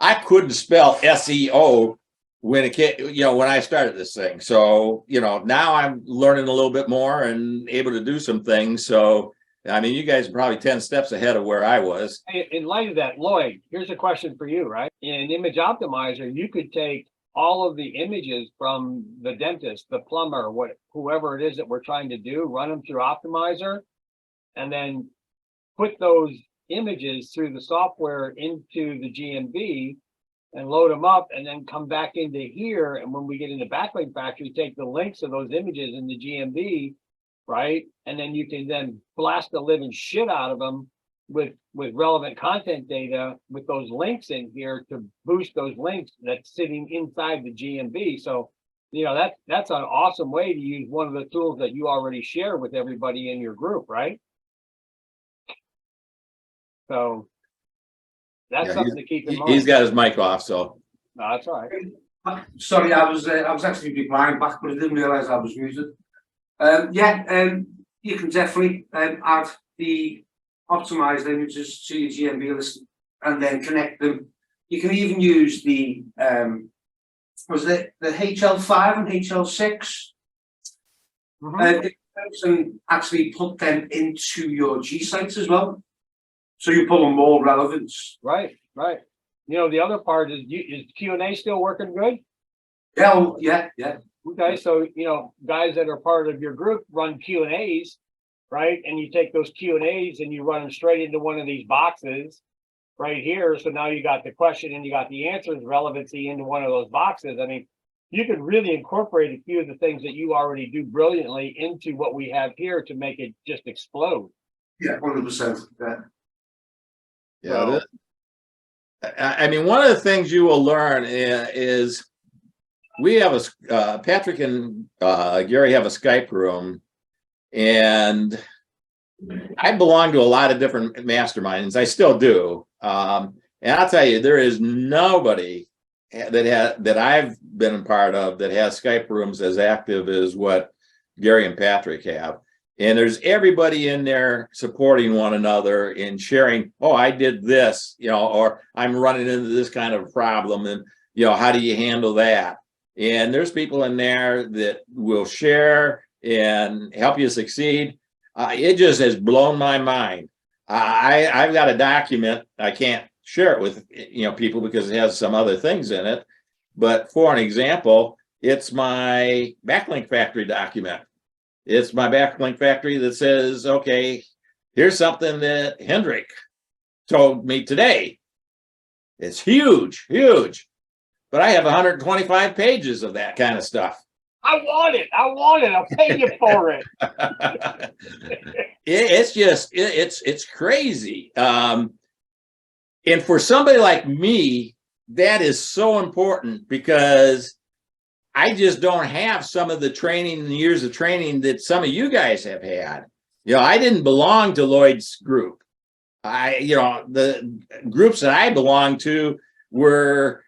I couldn't spell SEO when it came, you know, when I started this thing. So, you know, now I'm learning a little bit more and able to do some things. So, I mean, you guys are probably 10 steps ahead of where I was. Hey, in light of that, Lloyd, here's a question for you, right? In Image Optimizer, you could take all of the images from the dentist, the plumber, whoever it is that we're trying to do, run them through Optimizer, and then put those images through the software into the GMB and load them up and then come back into here. And when we get into Backlink Factory, take the links of those images in the GMB, right? And then you can then blast the living shit out of them with relevant content data with those links in here to boost those links that's sitting inside the GMB. So, you know, that's an awesome way to use one of the tools that you already share with everybody in your group, right? So that's Yeah, something to keep in He's mind. got his mic off, so. No, that's all right. Sorry, I was actually replying back, but I didn't realise I was muted. You can definitely add the optimized images to your GMB list and then connect them. You can even use the HL5 and HL6 and actually put them into your G sites as well. So you pull them more relevance. Right. You know, the other part is Q&A still working good? Yeah. Okay, so, you know, guys that are part of your group run Q&As, right? And you take those Q&As and you run them straight into one of these boxes right here. So now you got the question and you got the answers relevancy into one of those boxes. I mean, you could really incorporate a few of the things that you already do brilliantly into what we have here to make it just explode. Yeah, 100%. Yeah, I mean, one of the things you will learn is we have Patrick and Gary have a Skype room, and I belong to a lot of different masterminds. I still do, and I'll tell you, there is nobody that I've been a part of that has Skype rooms as active as what Gary and Patrick have. And there's everybody in there supporting one another and sharing, oh, I did this, you know, or I'm running into this kind of problem. And, you know, how do you handle that? And there's people in there that will share and help you succeed. It just has blown my mind. I've got a document. I can't share it with, you know, people because it has some other things in it. But for an example, it's my Backlink Factory document. It's my Backlink Factory that says, okay, here's something that Hendrik told me today. It's huge. But I have 125 pages of that kind of stuff. I want it. I'll pay you for it. It's crazy. And for somebody like me, that is so important because I just don't have some of the training and years of training that some of you guys have had. You know, I didn't belong to Lloyd's group. The groups that I belonged to were,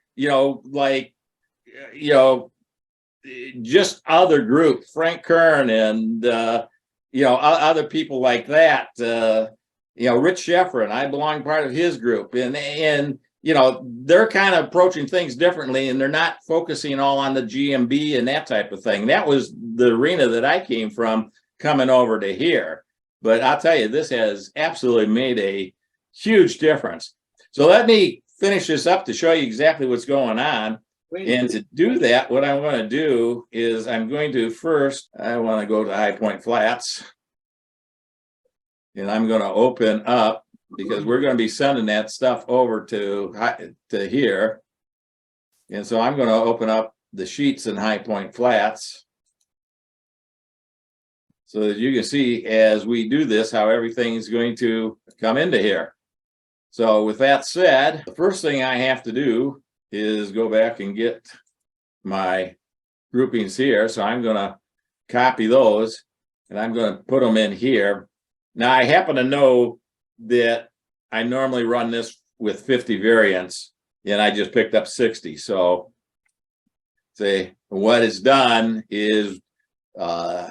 just other groups, Frank Kern and, other people like that. Rich Sheffrin, I belong part of his group. And they're kind of approaching things differently and they're not focusing all on the GMB and that type of thing. That was the arena that I came from coming over to here. But I'll tell you, this has absolutely made a huge difference. So let me finish this up to show you exactly what's going on. And to do that, what I'm going to do is I'm going to first, I want to go to High Point Flats. And I'm going to open up because we're going to be sending that stuff over to here. And so I'm going to open up the sheets in High Point Flats so that you can see as we do this, how everything is going to come into here. So with that said, the first thing I have to do is go back and get my groupings here. So I'm gonna copy those and I'm gonna put them in here. Now I happen to know that I normally run this with 50 variants and I just picked up 60. So say what it's done is Gary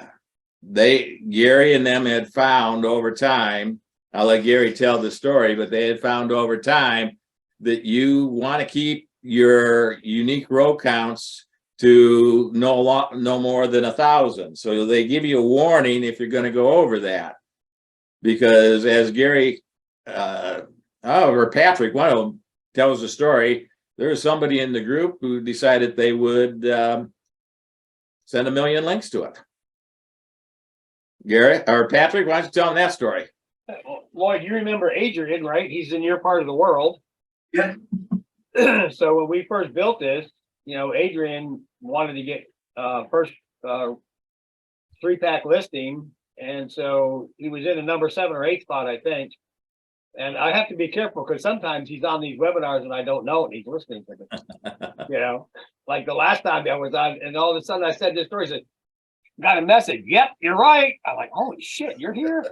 and them had found over time, I'll let Gary tell the story, but they had found over time that you want to keep your unique row counts to no more than 1,000. So they give you a warning if you're going to go over that. Because as Gary or Patrick, one of them tells the story, there was somebody in the group who decided they would send 1 million links to it. Gary or Patrick, why don't you tell them that story? Lloyd, you remember Adrian, right? He's in your part of the world. Yeah. So when we first built this, Adrian wanted to get first 3-pack listing. And so he was in a number 7 or 8 spot, I think. And I have to be careful because sometimes he's on these webinars and I don't know it and he's listening to them. Like the last time I was on, and all of a sudden I said this story, said, got a message. Yep, you're right. I'm like, holy shit, you're here.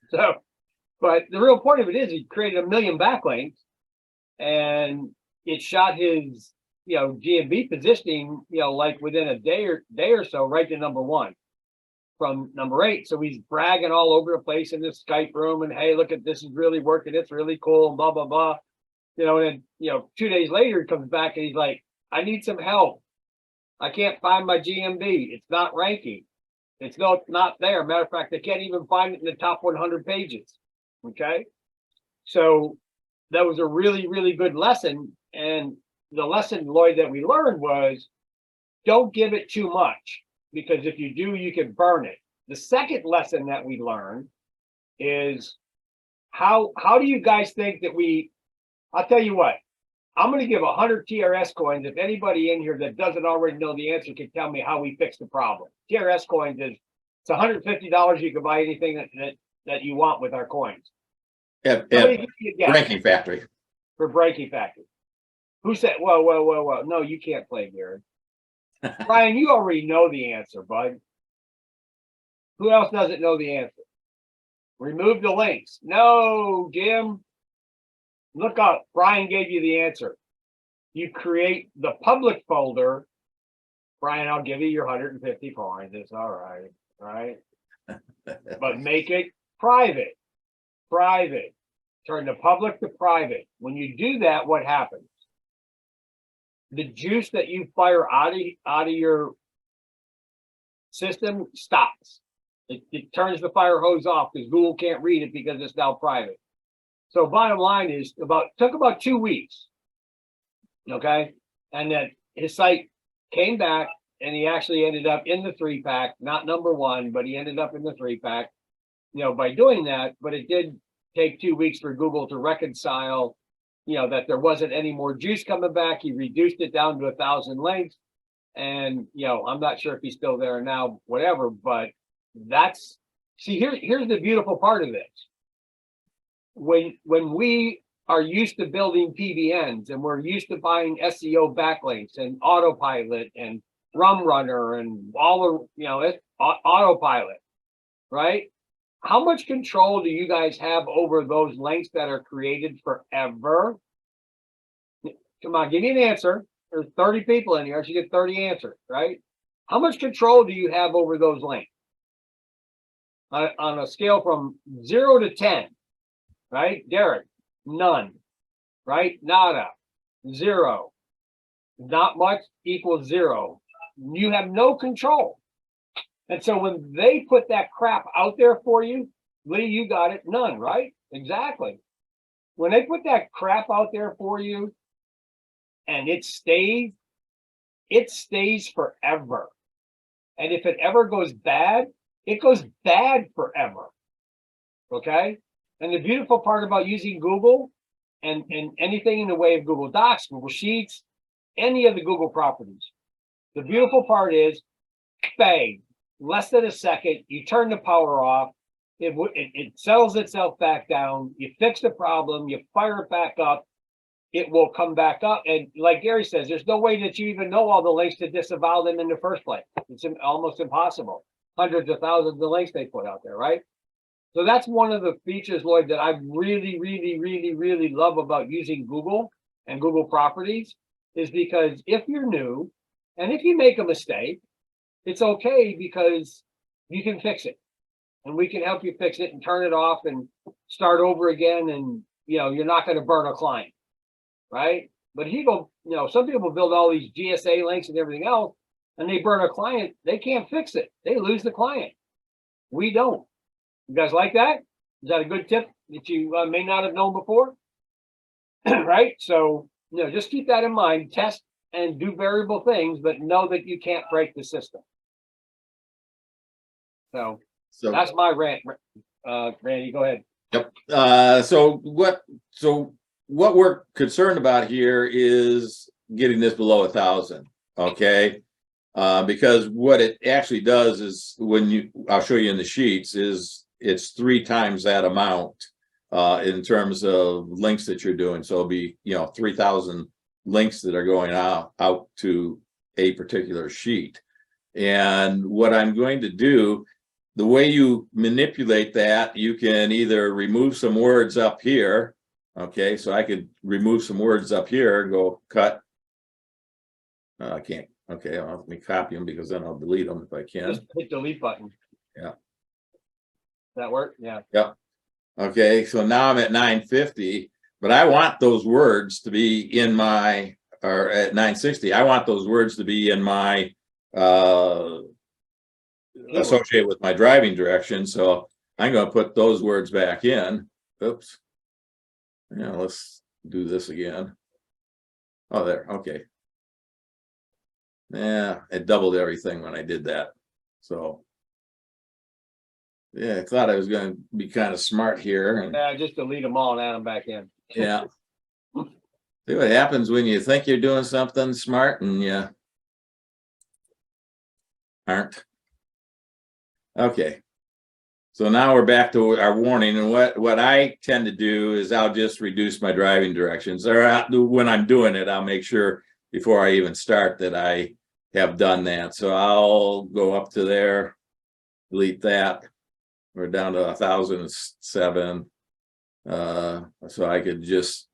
So, but the real point of it is he created 1 million backlinks and it shot his, GMB positioning, like within a day or so, right to number 1 from number 8. So he's bragging all over the place in this Skype room and, hey, look at this is really working. It's really cool and blah, blah, blah. And then, 2 days later, he comes back and he's like, I need some help. I can't find my GMB. It's not ranking. It's not there. Matter of fact, I can't even find it in the top 100 pages. Okay. So that was a really, really good lesson. And the lesson, Lloyd, that we learned was don't give it too much, because if you do, you can burn it. The second lesson that we learned is how do you guys think that I'll tell you what, I'm going to give 100 TRS coins. If anybody in here that doesn't already know the answer can tell me how we fix the problem. TRS coins it's $150. You can buy anything that you want with our coins. At Ranking Factory. For Breaking Factory. Who said, whoa. No, you can't play, Gary. Brian, you already know the answer, bud. Who else doesn't know the answer? Remove the links. No, Jim. Look up. Brian gave you the answer. You create the public folder. Brian, I'll give you your 150 coins. It's all right. Right? But make it private. Private. Turn the public to private. When you do that, what happens? The juice that you fire out of your system stops. It turns the fire hose off because Google can't read it because it's now private. So bottom line is took about 2 weeks. Okay. And then his site came back and he actually ended up in the 3-pack, not number 1, but he ended up in the 3-pack, by doing that. But it did take 2 weeks for Google to reconcile, that there wasn't any more juice coming back. He reduced it down to 1,000 links. And, I'm not sure if he's still there now, whatever, but here's the beautiful part of this. When we are used to building PBNs and we're used to buying SEO backlinks and autopilot and Rum Runner and all the, autopilot, right? How much control do you guys have over those links that are created forever? Come on, give me an answer. There's 30 people in here, so you get 30 answers, right? How much control do you have over those links? On a scale from 0 to 10, right? Derek, none, right? Nada, 0, not much equals 0. You have no control. And so when they put that crap out there for you, Lee, you got it, none, right? Exactly. When they put that crap out there for you and it stays forever. And if it ever goes bad, it goes bad forever. Okay? And the beautiful part about using Google and anything in the way of Google Docs, Google Sheets, any of the Google properties, the beautiful part is, bang, less than a second, you turn the power off, it settles itself back down, you fix the problem, you fire it back up. it will come back up. And like Gary says, there's no way that you even know all the links to disavow them in the first place. It's almost impossible. Hundreds of thousands of links they put out there, right? So that's one of the features, Lloyd, that I really love about using Google and Google properties, is because if you're new and if you make a mistake, it's okay, because you can fix it and we can help you fix it and turn it off and start over again. And, you know, you're not going to burn a client, right? But some people build all these GSA links and everything else, and they burn a client. They can't fix it. They lose the client. We don't. You guys like that? Is that a good tip that you may not have known before? Right? So, just keep that in mind. Test and do variable things, but know that you can't break the system. So that's my rant. Randy, go ahead. Yep. So what we're concerned about here is getting this below 1,000. Okay. Because what it actually does is I'll show you in the sheets, is it's 3 times that amount in terms of links that you're doing. So it'll be, 3,000 links that are going out to a particular sheet. And what I'm going to do, the way you manipulate that, you can either remove some words up here. Okay, so I could remove some words up here and go cut. I can't. Okay, let me copy them, because then I'll delete them if I can. Just hit the delete button. Yeah. That work? Yeah. Yep. Okay, so now I'm at 950, but I want those words to be in my, or at 960, I want those words to be in my associated with my driving direction. So I'm going to put those words back in. Oops. Yeah, let's do this again. Oh, there. Okay. Yeah, it doubled everything when I did that. So yeah, I thought I was going to be kind of smart here. And Yeah, just delete them all and add them back in. yeah. See what happens when you think you're doing something smart and you aren't. Okay. So now we're back to our warning. And what I tend to do is I'll just reduce my driving directions, or when I'm doing it, I'll make sure before I even start that I have done that. So I'll go up to there, delete that. We're down to 1,007. So I could just,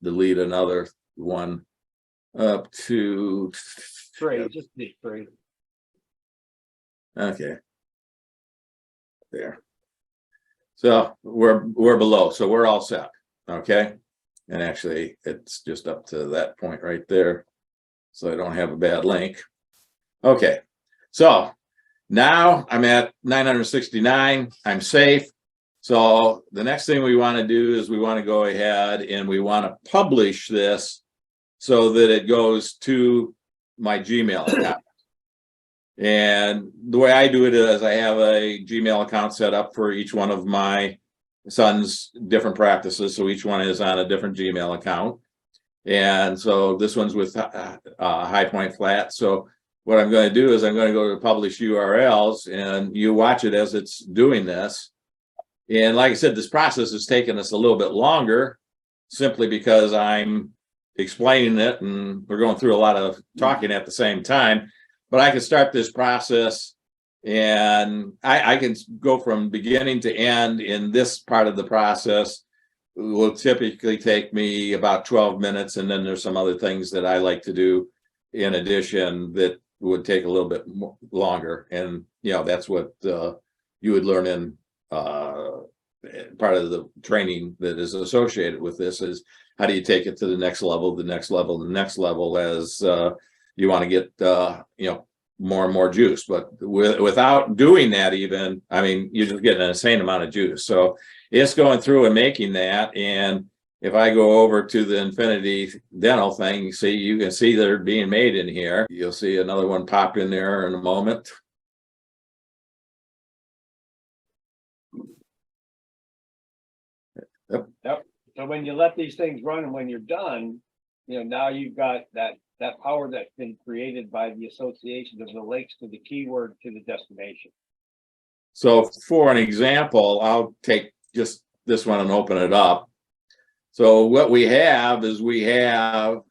delete another one up to 3, just delete 3. Okay. There. So we're below, so we're all set. Okay. And actually it's just up to that point right there, so I don't have a bad link. Okay, so now I'm at 969. I'm safe. So the next thing we want to do is we want to go ahead and we want to publish this so that it goes to my Gmail account. And the way I do it is I have a Gmail account set up for each one of my son's different practices. So each one is on a different Gmail account. And so this one's with High Point Flat. So what I'm going to do is I'm going to go to publish URLs, and you watch it as it's doing this. And like I said, this process has taken us a little bit longer simply because I'm explaining it and we're going through a lot of talking at the same time. But I can start this process and I can go from beginning to end in this part of the process. It will typically take me about 12 minutes. And then there's some other things that I like to do in addition that would take a little bit longer. And, that's what you would learn in part of the training that is associated with this is how do you take it to the next level, the next level, the next level as you want to get, more and more juice. But without doing that, even, you're just getting an insane amount of juice. So it's going through and making that. And if I go over to the Infinity Dental thing, you can see they're being made in here. You'll see another one pop in there in a moment. Yep. So when you let these things run and when you're done, now you've got that power that's been created by the association of the links to the keyword to the destination. So for an example, I'll take just this one and open it up. So what we have is we have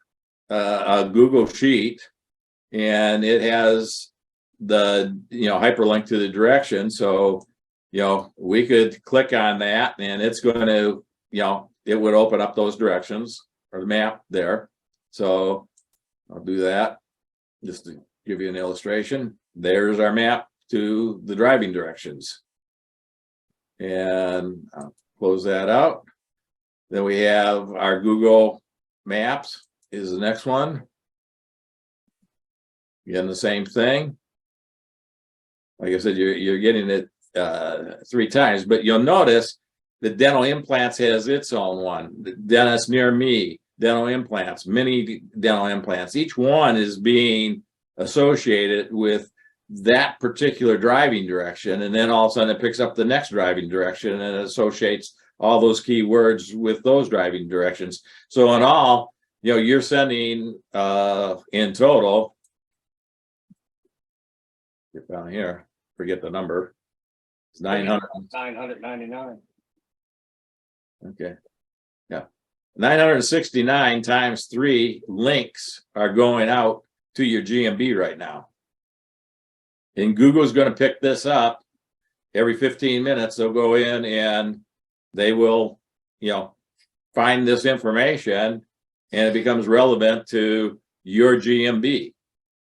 a Google sheet, and it has the, hyperlink to the direction. So, we could click on that and it's going to, it would open up those directions or the map there. So I'll do that just to give you an illustration. There's our map to the driving directions. And I'll close that out. Then we have our Google Maps is the next one. Again, the same thing. Like I said, you're getting it 3 times, but you'll notice that dental implants has its own one. The dentist near me, dental implants, many dental implants. Each one is being associated with that particular driving direction, and then all of a sudden it picks up the next driving direction and it associates all those keywords with those driving directions. So in all, you're sending in total, get down here, forget the number. It's 900. 999. Okay. Yeah. 969 times 3 links are going out to your GMB right now. And Google's going to pick this up every 15 minutes. They'll go in and they will, find this information, and it becomes relevant to your GMB.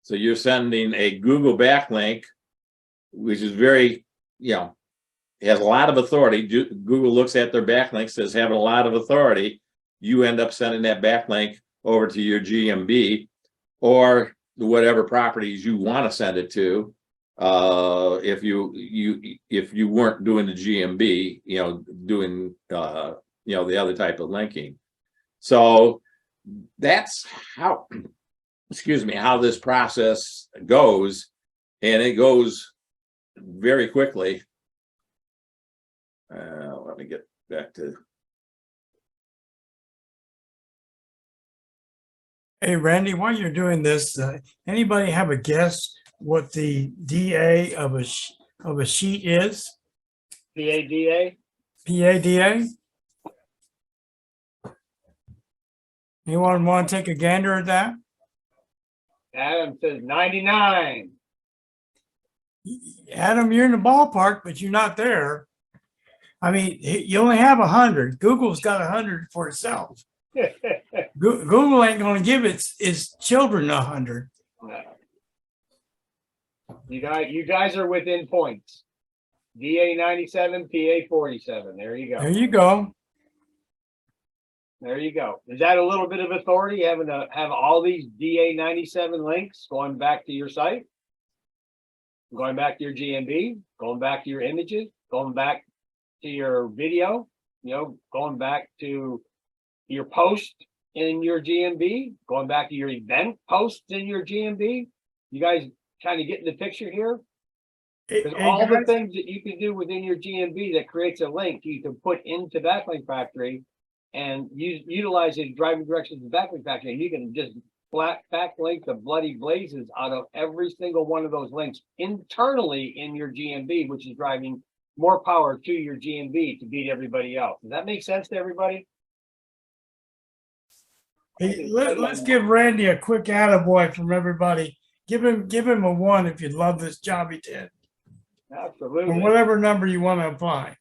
So you're sending a Google backlink, which is very, has a lot of authority. Google looks at their backlinks as having a lot of authority. You end up sending that backlink over to your GMB or whatever properties you want to send it to. If you weren't doing the GMB, doing the other type of linking. So that's how, how this process goes, and it goes very quickly. Let me get back to. Hey, Randy, while you're doing this, anybody have a guess what the DA of a sheet is? PADA. PADA? Anyone want to take a gander at that? Adam says 99. Adam, you're in the ballpark, but you're not there. I mean, you only have 100. Google's got 100 for itself. Google ain't going to give its children 100. No. You guys are within points. DA 97, PA 47. There you go. There you go. There you go. Is that a little bit of authority having to have all these DA 97 links going back to your site? Going back to your GMB, going back to your images, going back to your video, going back to your post in your GMB, going back to your event posts in your GMB. You guys kind of getting the picture here? Because all the things that you can do within your GMB that creates a link you can put into Backlink Factory and utilize the driving directions of Backlink Factory, and you can just backlink the bloody blazes out of every single one of those links internally in your GMB, which is driving more power to your GMB to beat everybody else. Does that make sense to everybody? Hey, let's give Randy a quick attaboy from everybody. Give him a 1 if you love this job he did. Absolutely. Or whatever number you want to apply.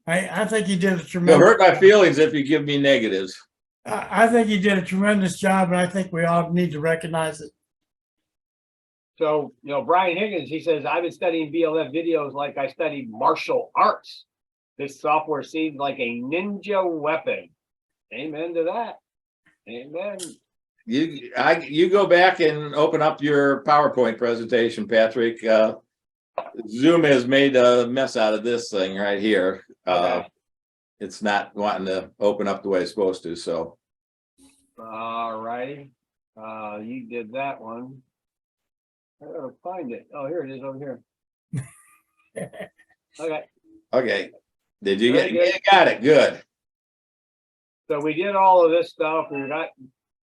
I think he did a You'll tremendous. hurt my feelings if you give me negatives. I think he did a tremendous job, and I think we all need to recognize it. So, Brian Higgins, he says, I've been studying BLF videos like I studied martial arts. This software seems like a ninja weapon. Amen to that. Amen. You go back and open up your PowerPoint presentation, Patrick. Zoom has made a mess out of this thing right here. Okay. It's not wanting to open up the way it's supposed to. So, all righty. You did that one. I gotta find it. Oh, here it is over here. Okay. Okay. Did you Very get? good. You got it. Good. So we did all of this stuff. We got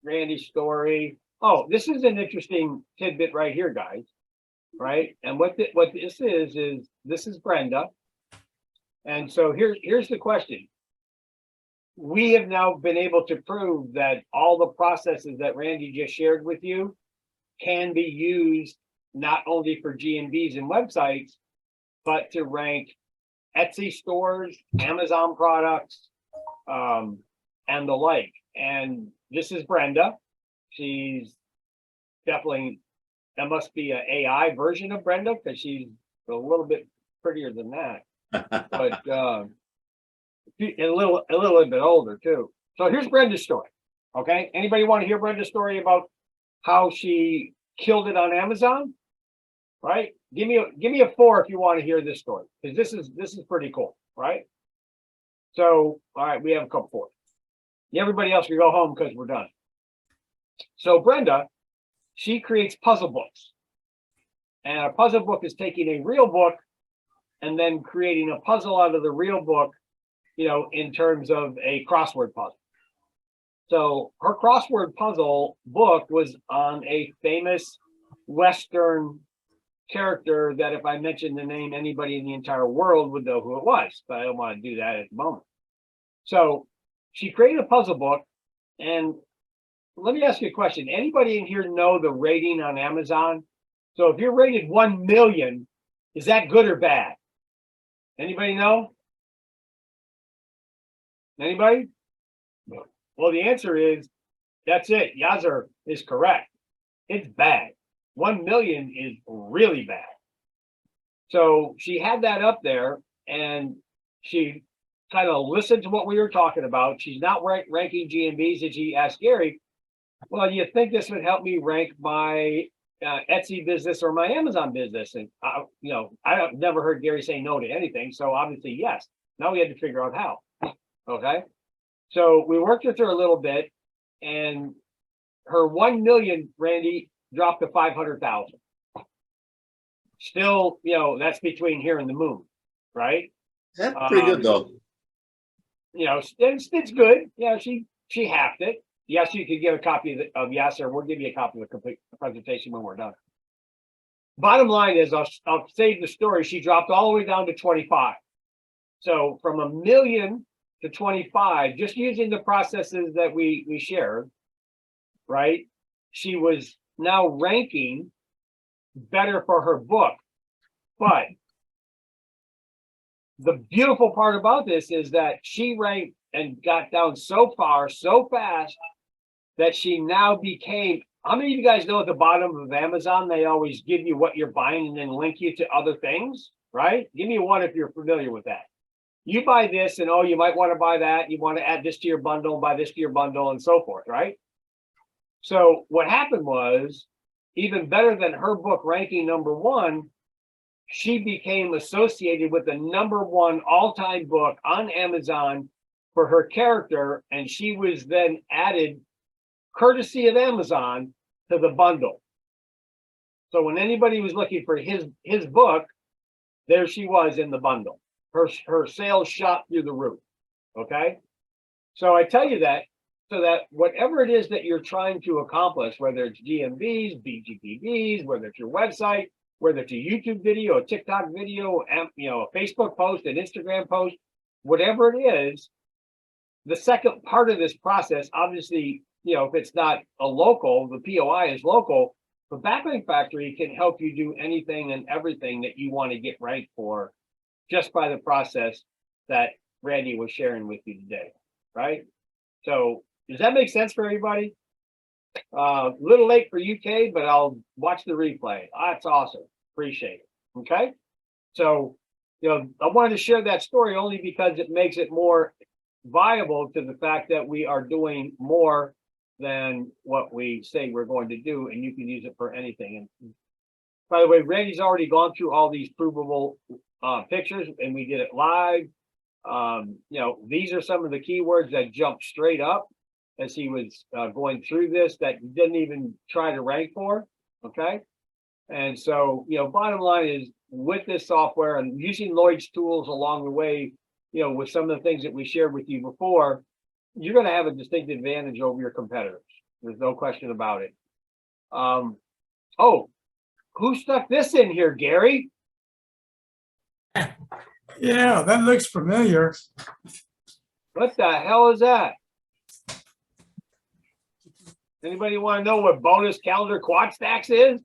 Randy's story. Oh, this is an interesting tidbit right here, guys. Right? And what this is this is Brenda. And so here's the question. we have now been able to prove that all the processes that Randy just shared with you can be used not only for GMBs and websites, but to rank Etsy stores, Amazon products, and the like. And this is Brenda. She's definitely, that must be an AI version of Brenda because she's a little bit prettier than that, but a little bit older too. So here's Brenda's story. Okay, anybody want to hear Brenda's story about how she killed it on Amazon? Right? Give me a 4 if you want to hear this story, because this is pretty cool, right? So, all right, we have a couple 4. Everybody else can go home because we're done. So Brenda, she creates puzzle books. And a puzzle book is taking a real book and then creating a puzzle out of the real book, you know, in terms of a crossword puzzle. So her crossword puzzle book was on a famous Western character that if I mentioned the name, anybody in the entire world would know who it was, but I don't want to do that at the moment. So she created a puzzle book, and let me ask you a question. Anybody in here know the rating on Amazon? So if you're rated 1 million, is that good or bad? Anybody know? Anybody? No. Well, the answer is, that's it. Yazzer is correct. It's bad. 1 million is really bad. So she had that up there and she kind of listened to what we were talking about. She's not ranking GMBs, and she asked Gary, well, do you think this would help me rank my Etsy business or my Amazon business? And, you know, I've never heard Gary say no to anything. So obviously, yes. Now we had to figure out how. Okay. So we worked with her a little bit, and her 1 million, Randy, dropped to 500,000. Still, you know, that's between here and the moon, right? That's pretty good though. You know, it's good. Yeah, she halved it. Yes, you could get a copy of Yasser. We'll give you a copy of the complete presentation when we're done. Bottom line is, I'll save the story. She dropped all the way down to 25. So from 1 million to 25, just using the processes that we shared, right? She was now ranking better for her book. But the beautiful part about this is that she ranked and got down so far, so fast, that she now became, how many of you guys know at the bottom of Amazon, they always give you what you're buying and then link you to other things, right? Give me 1 if you're familiar with that. You buy this and, oh, you might want to buy that. You want to add this to your bundle, buy this to your bundle, and so forth, right? So what happened was, even better than her book ranking #1, she became associated with the #1 all-time book on Amazon for her character, and she was then added, courtesy of Amazon, to the bundle. So when anybody was looking for his book, there she was in the bundle. Her sales shot through the roof. Okay, so I tell you that so that whatever it is that you're trying to accomplish, whether it's GMBs, BGPBs, whether it's your website, whether it's a YouTube video, a TikTok video, you know, a Facebook post, an Instagram post, whatever it is, the second part of this process, obviously, you know, if it's not a local, the POI is local, but Backlink Factory can help you do anything and everything that you want to get ranked for just by the process that Randy was sharing with you today, right? So does that make sense for everybody? A little late for UK, but I'll watch the replay. That's awesome. Appreciate it. Okay. So, you know, I wanted to share that story only because it makes it more viable to the fact that we are doing more than what we say we're going to do, and you can use it for anything. And by the way, Randy's already gone through all these provable pictures, and we did it live. You know, these are some of the keywords that jumped straight up as he was going through this that he didn't even try to rank for. Okay. And so, you know, bottom line is, with this software and using Lloyd's tools along the way, you know, with some of the things that we shared with you before, you're going to have a distinct advantage over your competitors. There's no question about it. Oh, who stuck this in here, Gary? Yeah, that looks familiar. What the hell is that? Anybody want to know what bonus calendar quad stacks is?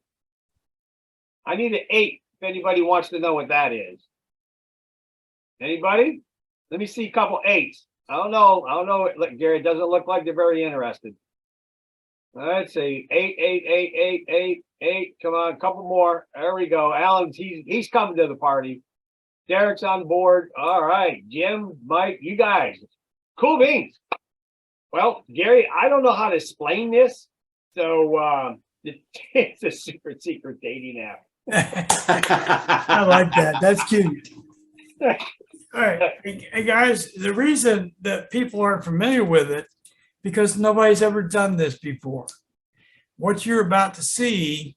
I need an 8 if anybody wants to know what that is. Anybody? Let me see a couple 8s. I don't know. Look, Gary, it doesn't look like they're very interested. Let's see. 8, 8, 8, 8, 8, 8. Come on, a couple more. There we go. Alan's he's coming to the party. Derek's on board. All right. Jim, Mike, you guys. Cool beans. Well, Gary, I don't know how to explain this. So it's a super secret dating app. I like that. That's cute. All right. Hey, guys, the reason that people aren't familiar with it, because nobody's ever done this before. What you're about to see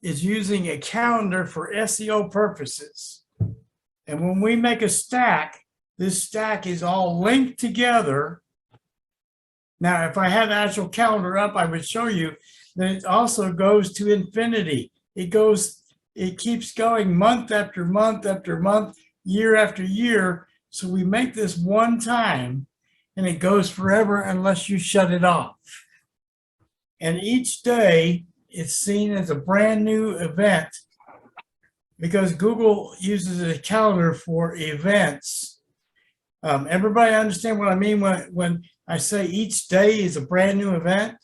is using a calendar for SEO purposes. And when we make a stack, this stack is all linked together. Now, if I had the actual calendar up, I would show you that it also goes to infinity. It keeps going month after month after month, year after year. So we make this one time and it goes forever unless you shut it off. And each day it's seen as a brand new event because Google uses a calendar for events. Everybody understand what I mean when I say each day is a brand new event?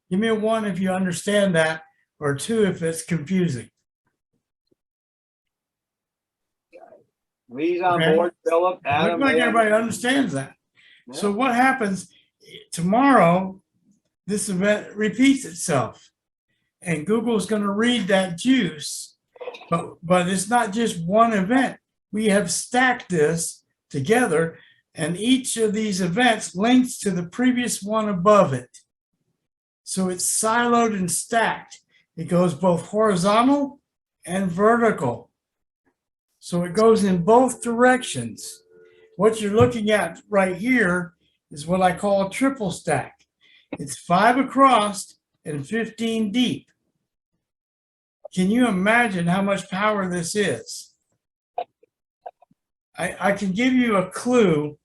Give me a 1 if you understand that, or 2 if it's confusing. Lee's on Okay. board, Philip, Adam. Looks like everybody understands that. Yeah. So what happens tomorrow, this event repeats itself. And Google's going to read that juice, but it's not just one event. We have stacked this together, and each of these events links to the previous one above it. So it's siloed and stacked. It goes both horizontal and vertical. So it goes in both directions. What you're looking at right here is what I call a triple stack. It's 5 across and 15 deep. Can you imagine how much power this is? I can give you a clue.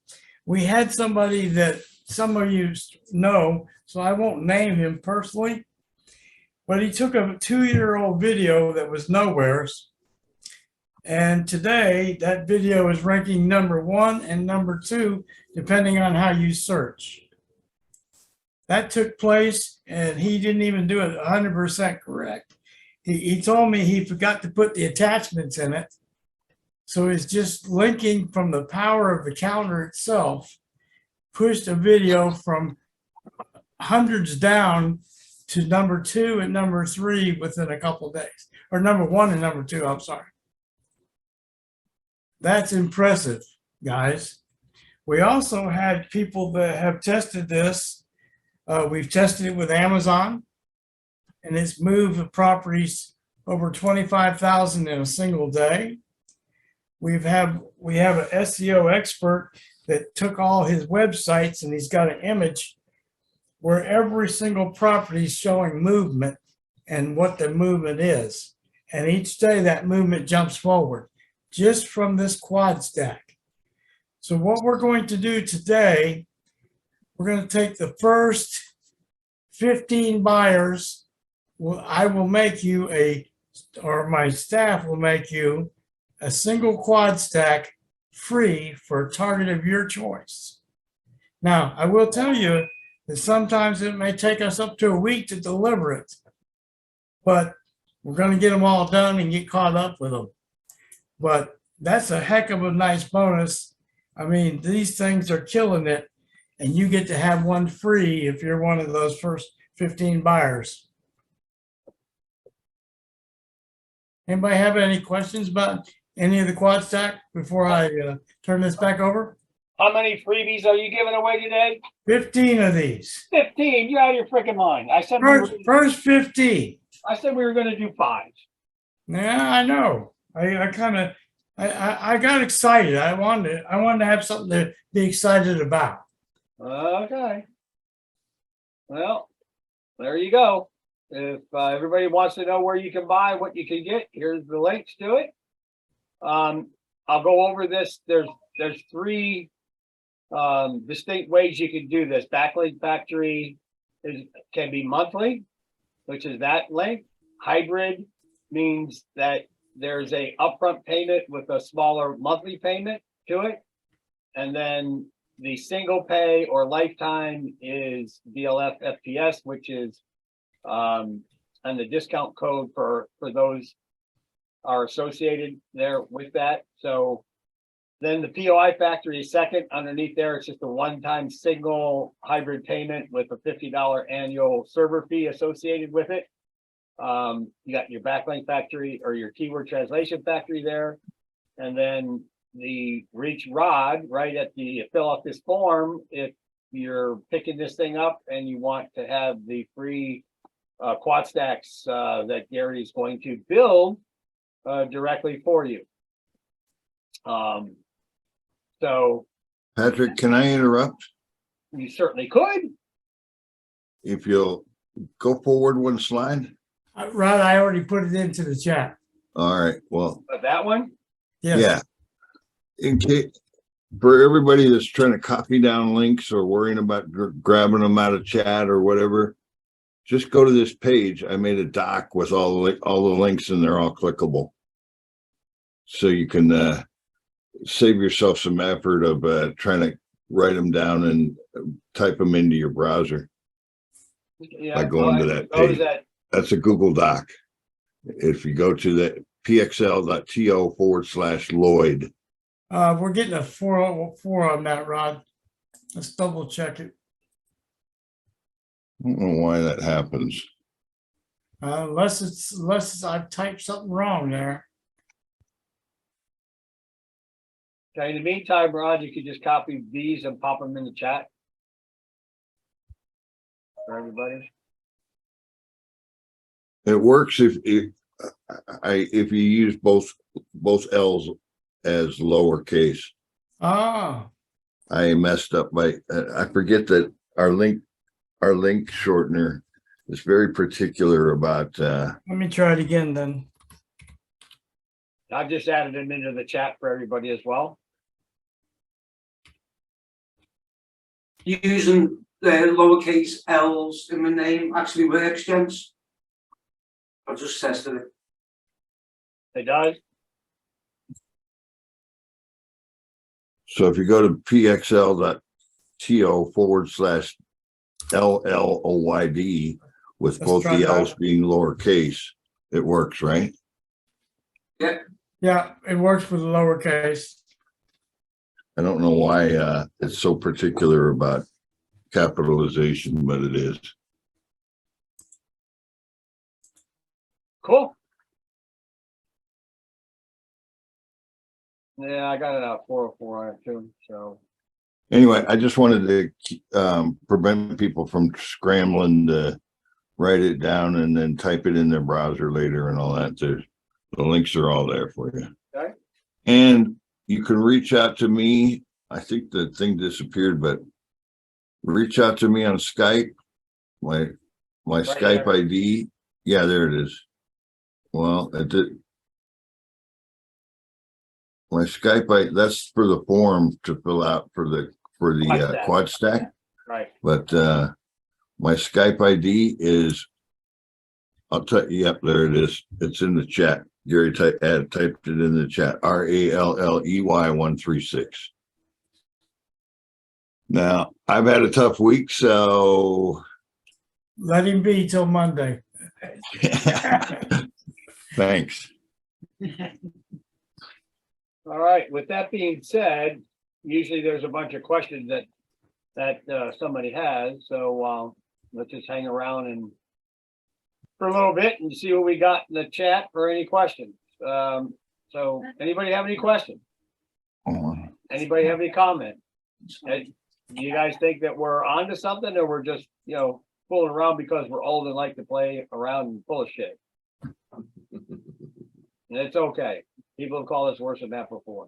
We had somebody that some of you know, so I won't name him personally, but he took a 2-year-old video that was nowheres. And today that video is ranking number 1 and number 2, depending on how you search. That took place and he didn't even do it 100% correct. He told me he forgot to put the attachments in it. So it's just linking from the power of the calendar itself, pushed a video from hundreds down to number 2 and number 3 within a couple of days, or number 1 and number 2, I'm sorry. That's impressive, guys. We also had people that have tested this. We've tested it with Amazon, and it's moved properties over 25,000 in a single day. We have an SEO expert that took all his websites and he's got an image where every single property is showing movement and what the movement is. And each day that movement jumps forward just from this quad stack. So what we're going to do today, we're going to take the first 15 buyers. I will make you or my staff will make you a single quad stack free for a target of your choice. Now, I will tell you that sometimes it may take us up to a week to deliver it, but we're going to get them all done and get caught up with them. But that's a heck of a nice bonus. I mean, these things are killing it, and you get to have one free if you're one of those first 15 buyers. Anybody have any questions about any of the quad stack before I turn this back over? How many freebies are you giving away today? 15 of these. 15. You're out of your freaking mind. I said First 15. I said we were going to do 5. Yeah, I know. I got excited. I wanted to have something to be excited about. Okay. Well, there you go. If everybody wants to know where you can buy, what you can get, here's the links to it. I'll go over this. There's 3 distinct ways you can do this. Backlink Factory can be monthly, which is that link. Hybrid means that there's a upfront payment with a smaller monthly payment to it. And then the single pay or lifetime is BLF FPS, which is, and the discount code for those are associated there with that. So then the POI Factory is second. Underneath there, it's just a one-time single hybrid payment with a $50 annual server fee associated with it. You got your Backlink Factory or your Keyword Translation Factory there. And then the Reach Rod right at the fill out this form, if you're picking this thing up and you want to have the free quad stacks that Gary is going to build directly for you. So Patrick, can I interrupt? you certainly could. If you'll go forward one slide. Rod, I already put it into the chat. All right, well, But that one, Yes. yeah. In case, for everybody that's trying to copy down links or worrying about grabbing them out of chat or whatever, just go to this page. I made a doc with all the links and they're all clickable. So you can save yourself some effort of trying to write them down and type them into your browser. yeah, By going to that page. That's a Google Doc. If you go to the pxl.to/Lloyd. We're getting a 404 on that, Rod. Let's double check it. I don't know why that happens. Unless I've typed something wrong there. Okay, in the meantime, Rod, you could just copy these and pop them in the chat for everybody. It works if you use both L's as lowercase. Ah, I messed up I forget that our link shortener is very particular about let me try it again then. I've just added them into the chat for everybody as well. Using the lowercase L's in the name actually works, gents. I just tested it. It does. so if you go to pxl.to/LLOYD with Let's both try the that. L's being lowercase, it works, right? Yeah, it works with the lowercase. I don't know why it's so particular about capitalization, but it is. Cool. Yeah, I got it out 404 on it too. So Anyway, I just wanted to prevent people from scrambling to write it down and then type it in their browser later and all that. The links are all there for you. Okay. And you can reach out to me. I think the thing disappeared, but reach out to me on Skype. My Right Skype there. ID. Yeah, there it is. Well, it did. My Skype, that's for the form to fill out for the quad stack. right. But my Skype ID is, I'll tell you, yep, there it is. It's in the chat. Gary typed it in the chat. RALLEY136. Now, I've had a tough week, so Let him be till Monday. thanks. All right. With that being said, usually there's a bunch of questions that somebody has. So let's just hang around and for a little bit and see what we got in the chat for any questions. So anybody have any questions? Anybody have any comment? Do you guys think that we're onto something, or we're just, fooling around because we're old and like to play around and full of shit? And it's okay. People have called us worse than that before.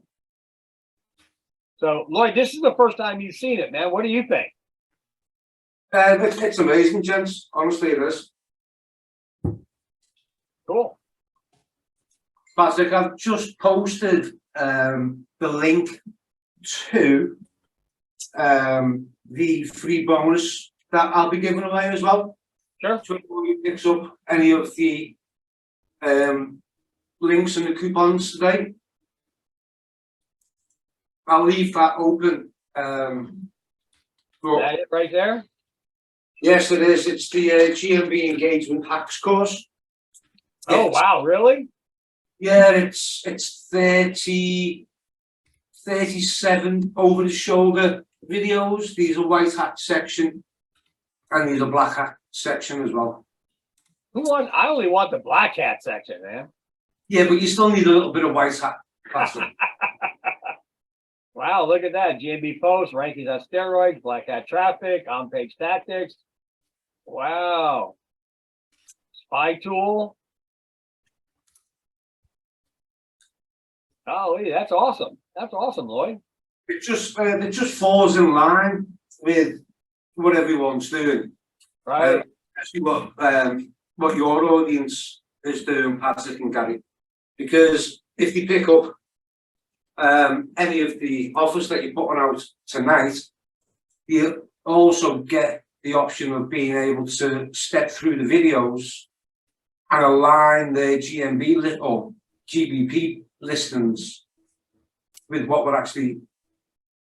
So, Lloyd, this is the first time you've seen it, man. What do you think? It's amazing, gents. Honestly, it is. Cool. Patrick, I've just posted the link to the free bonus that I'll be giving away as well. Sure. So anybody who picks up any of the links and the coupons today, I'll leave that open. Is But that it right there? yes, it is. It's the GMB engagement hacks course. Oh, It's- wow, really? Yeah, it's 37 over the shoulder videos. These are white hat section, and these are black hat section as well. I only want the black hat section, man. Yeah, but you still need a little bit of white hat. Classic. Wow, look at that. GMB post, rankings on steroids, black hat traffic, on-page tactics. Wow. Spy tool. Oh, yeah, that's awesome. That's awesome, Lloyd. It just falls in line with what everyone's doing. Right. Actually, what your audience is doing, Patrick and Gary, because if you pick up any of the offers that you're putting out tonight, you also get the option of being able to step through the videos and align their GMB or GBP listings with what we're actually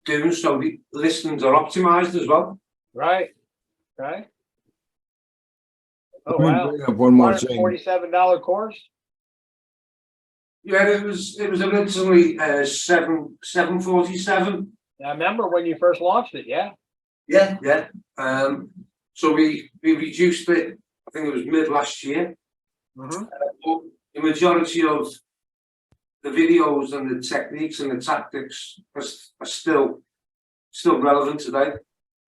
doing, so the listings are optimized as well. Right. Right. Oh, Let me wow. bring up one more thing. $47 course. Yeah, it was originally $747. I remember when you first launched it. Yeah. Yeah. So we reduced it. I think it was mid last year. Mhm. But the majority of the videos and the techniques and the tactics are still relevant today.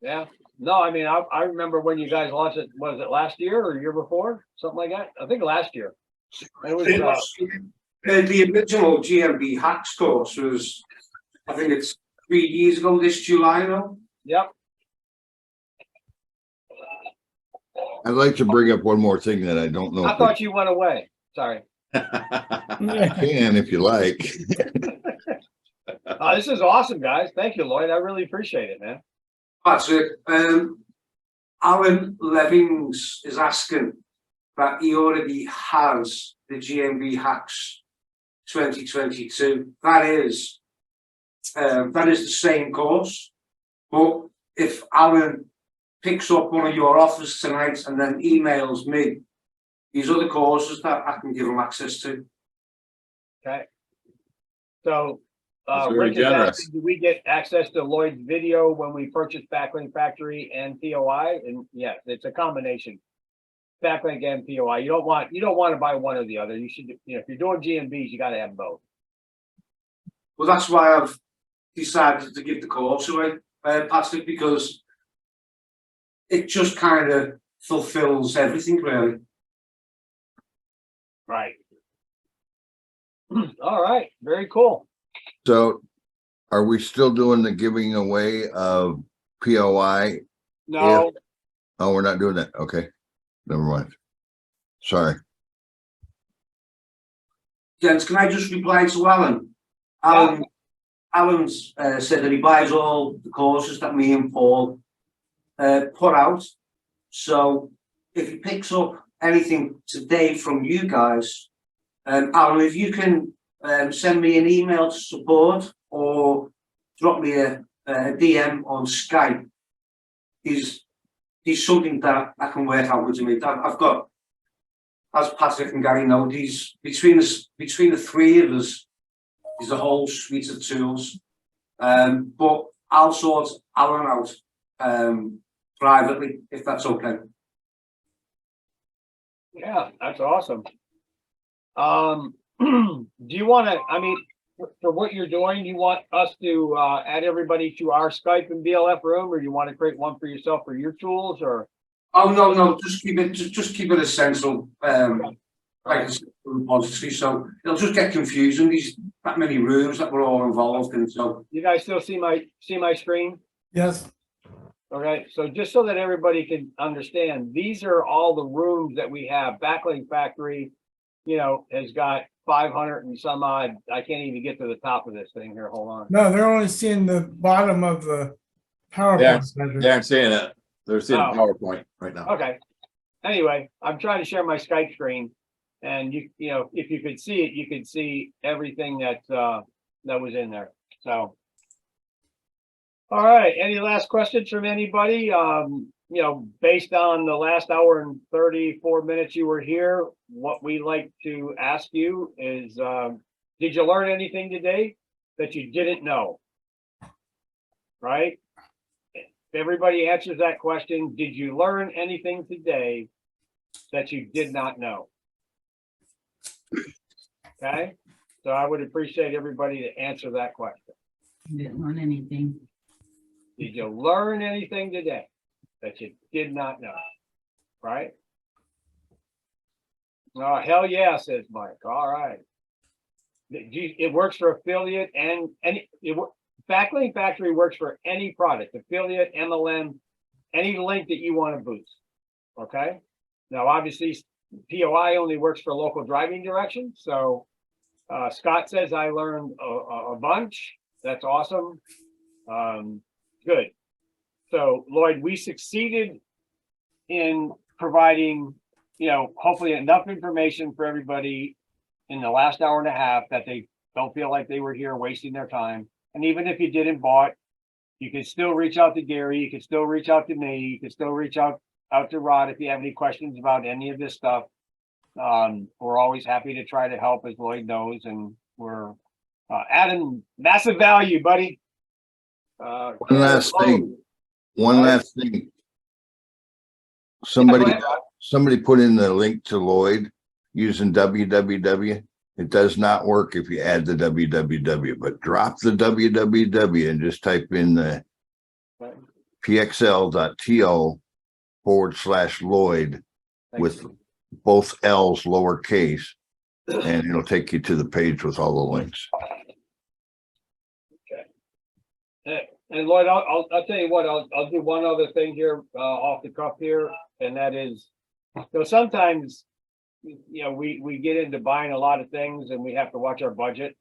Yeah. No, I mean, I remember when you guys launched it. Was it last year or year before? Something like that. I think last year. It was. The original GMB hacks course was, I think it's 3 years ago this July though. Yep. I'd like to bring up one more thing that I don't know. I thought you went away. Sorry. Can if you like. This is awesome, guys. Thank you, Lloyd. I really appreciate it, man. That's it. Alan Levings is asking that he already has the GMB hacks 2022. That is the same course. But if Alan picks up one of your offers tonight and then emails me these other courses that I can give him access to. Okay. So, That's very Rick is generous. asking, do we get access to Lloyd's video when we purchase Backlink Factory and POI? And yeah, it's a combination. Backlink and POI. You don't want to buy one or the other. You should, if you're doing GMBs, you got to have both. Well, that's why I've decided to give the course away, Patrick, because it just kind of fulfills everything, really. Right. All right. Very cool. So are we still doing the giving away of POI? No. Oh, we're not doing that. Okay. Never mind. Sorry. Gents, can I just reply to Alan? Alan's said that he buys all the courses that me and Paul put out. So if he picks up anything today from you guys, Alan, if you can send me an email to support or drop me a DM on Skype, he's something that I can work out with me. I've got, as Patrick and Gary know, these between the three of us, there's a whole suite of tools. But I'll sort Alan out privately, if that's okay. Yeah, that's awesome. Do you want to, I mean, for what you're doing, you want us to add everybody to our Skype and BLF room, or you want to create one for yourself for your tools, or? Oh, no, just keep it essential, like a repository, so it'll just get confusing, these that many rooms that we're all involved in, so. You guys still see my screen? Yes. Okay, so just so that everybody can understand, these are all the rooms that we have. Backlink Factory, has got 500 and some odd. I can't even get to the top of this thing here. Hold on. No, they're only seeing the bottom of the PowerPoint. Frederick. They aren't seeing it. They're seeing Oh. PowerPoint right now. Okay. Anyway, I'm trying to share my Skype screen, and you know, if you could see it, you could see everything that was in there. So, all right. Any last questions from anybody? You know, based on the last hour and 34 minutes you were here, what we like to ask you is, did you learn anything today that you didn't know? Right? If everybody answers that question, did you learn anything today that you did not know? Okay, so I would appreciate everybody to answer that question. Didn't learn anything. Did you learn anything today that you did not know? Right? Oh, hell yeah, says Mike. All right. It works for affiliate and Backlink Factory works for any product, affiliate, MLM, any link that you want to boost. Okay. Now, obviously, POI only works for local driving directions. So Scott says I learned a bunch. That's awesome. Good. So Lloyd, we succeeded in providing, you know, hopefully enough information for everybody in the last hour and a half that they don't feel like they were here wasting their time. And even if you didn't bought, you can still reach out to Gary. You can still reach out to me. You can still reach out to Rod if you have any questions about any of this stuff. We're always happy to try to help, as Lloyd knows, and we're adding massive value, buddy. One last thing. Somebody put in the link to Lloyd using www. It does not work if you add the www, but drop the www and just type in the pxl.to/Lloyd with both L's lowercase, and it'll take you to the page with all the links. Okay. And Lloyd, I'll tell you what, I'll do one other thing here off the cuff here, and that is, so sometimes, you know, we get into buying a lot of things and we have to watch our budget.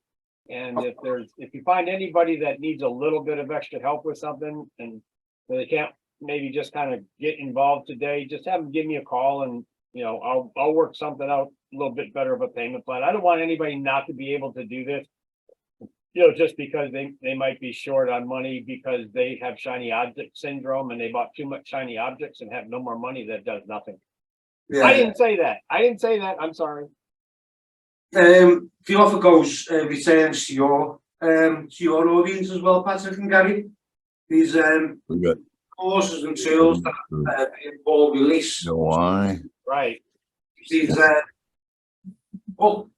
And if you find anybody that needs a little bit of extra help with something and they can't maybe just kind of get involved today, just have them give me a call, and you know, I'll work something out a little bit better of a payment plan. I don't want anybody not to be able to do this, you know, just because they might be short on money because they have shiny object syndrome and they bought too much shiny objects and have no more money that does nothing. Yeah. I didn't say that. I'm sorry. The offer goes returns to your audience as well, Patrick and Gary. These We got courses and tools that Paul release. no why. Right. These well,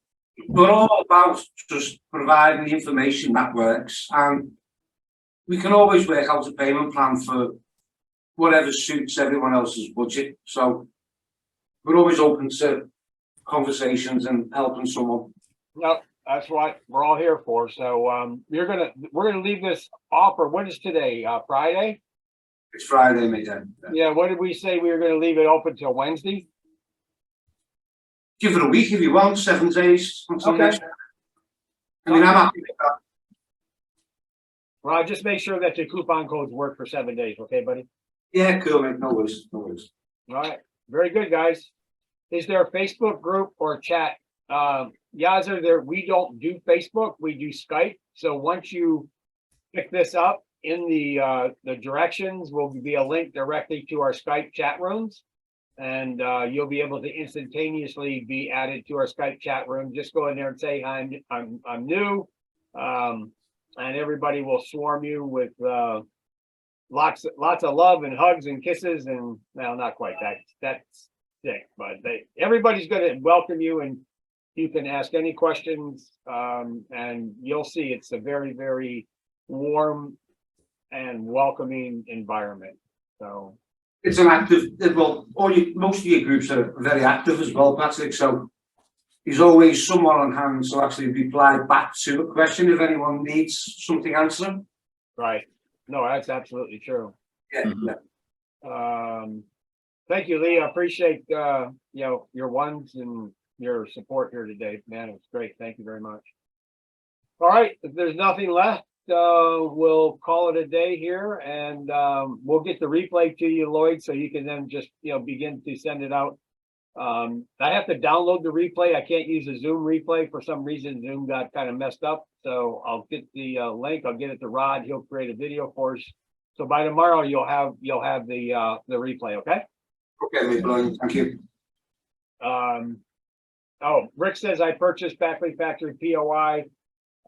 we're all about just providing the information that works, and we can always work out a payment plan for whatever suits everyone else's budget. So we're always open to conversations and helping someone. No, that's what we're all here for. So we're gonna leave this offer. What is today? Friday? It's Friday, mate. Yeah, what did we say? We were gonna leave it open till Wednesday? Give it a week if you want, 7 days. Until Okay. next. I mean, I'm happy with that. Well, just make sure that your coupon codes work for 7 days, okay, buddy? Yeah, cool, mate. No worries. No worries. All right, very good, guys. Is there a Facebook group or chat? Yazzer, there, we don't do Facebook, we do Skype. So once you pick this up in the directions, will be a link directly to our Skype chat rooms. And you'll be able to instantaneously be added to our Skype chat room. Just go in there and say, hi, I'm new. And everybody will swarm you with lots of love and hugs and kisses, and well, not quite that's sick, but everybody's going to welcome you, and you can ask any questions, and you'll see it's a very, very warm and welcoming environment. So It's an active, well, most of your groups are very active as well, Patrick. So there's always someone on hand to actually reply back to a question if anyone needs something answered. right, no, that's absolutely true. Yeah. Mhm. Yeah. Thank you, Lee. I appreciate you know, your ones and your support here today, man. It was great. Thank you very much. All right, if there's nothing left, we'll call it a day here, and we'll get the replay to you, Lloyd, so you can then just, begin to send it out. I have to download the replay. I can't use a Zoom replay. For some reason, Zoom got kind of messed up. So I'll get the link. I'll get it to Rod. He'll create a video for us. So by tomorrow, you'll have the replay. Okay. Okay, brilliant. Thank you. Oh, Rick says I purchased Backlink Factory POI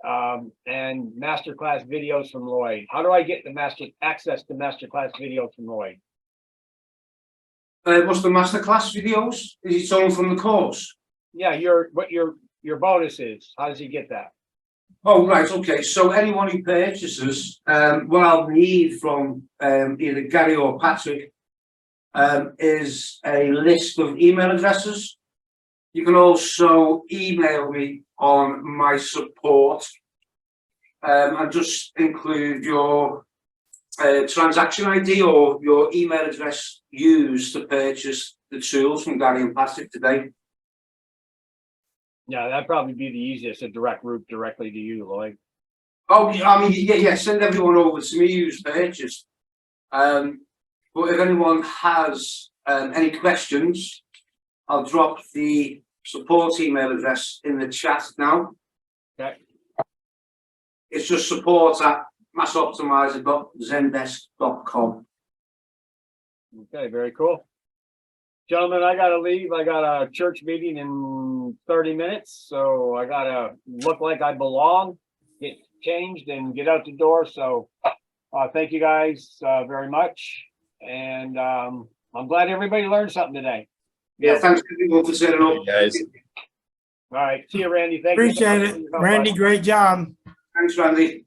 and masterclass videos from Lloyd. How do I get the access to masterclass videos from Lloyd? What's the masterclass videos? Is it someone from the course? Yeah, what your bonus is. How does he get that? Oh, right. Okay. So anyone who purchases, what I'll need from either Gary or Patrick is a list of email addresses. You can also email me on my support and just include your transaction ID or your email address used to purchase the tools from Gary and Patrick today. Yeah, that'd probably be the easiest, a direct route directly to you, Lloyd. Oh, I mean, yeah, send everyone over to me who's purchased. But if anyone has any questions, I'll drop the support email address in the chat now. Okay. It's just support@massoptimizer.zendesk.com. Okay, very cool. Gentlemen, I gotta leave. I got a church meeting in 30 minutes, so I gotta look like I belong, get changed and get out the door. So thank you guys very much. And I'm glad everybody learned something today. Yeah, thanks everyone for setting up. Guys. All right, see you, Randy. Thank you. Appreciate it. Randy, great job. Thanks, Randy.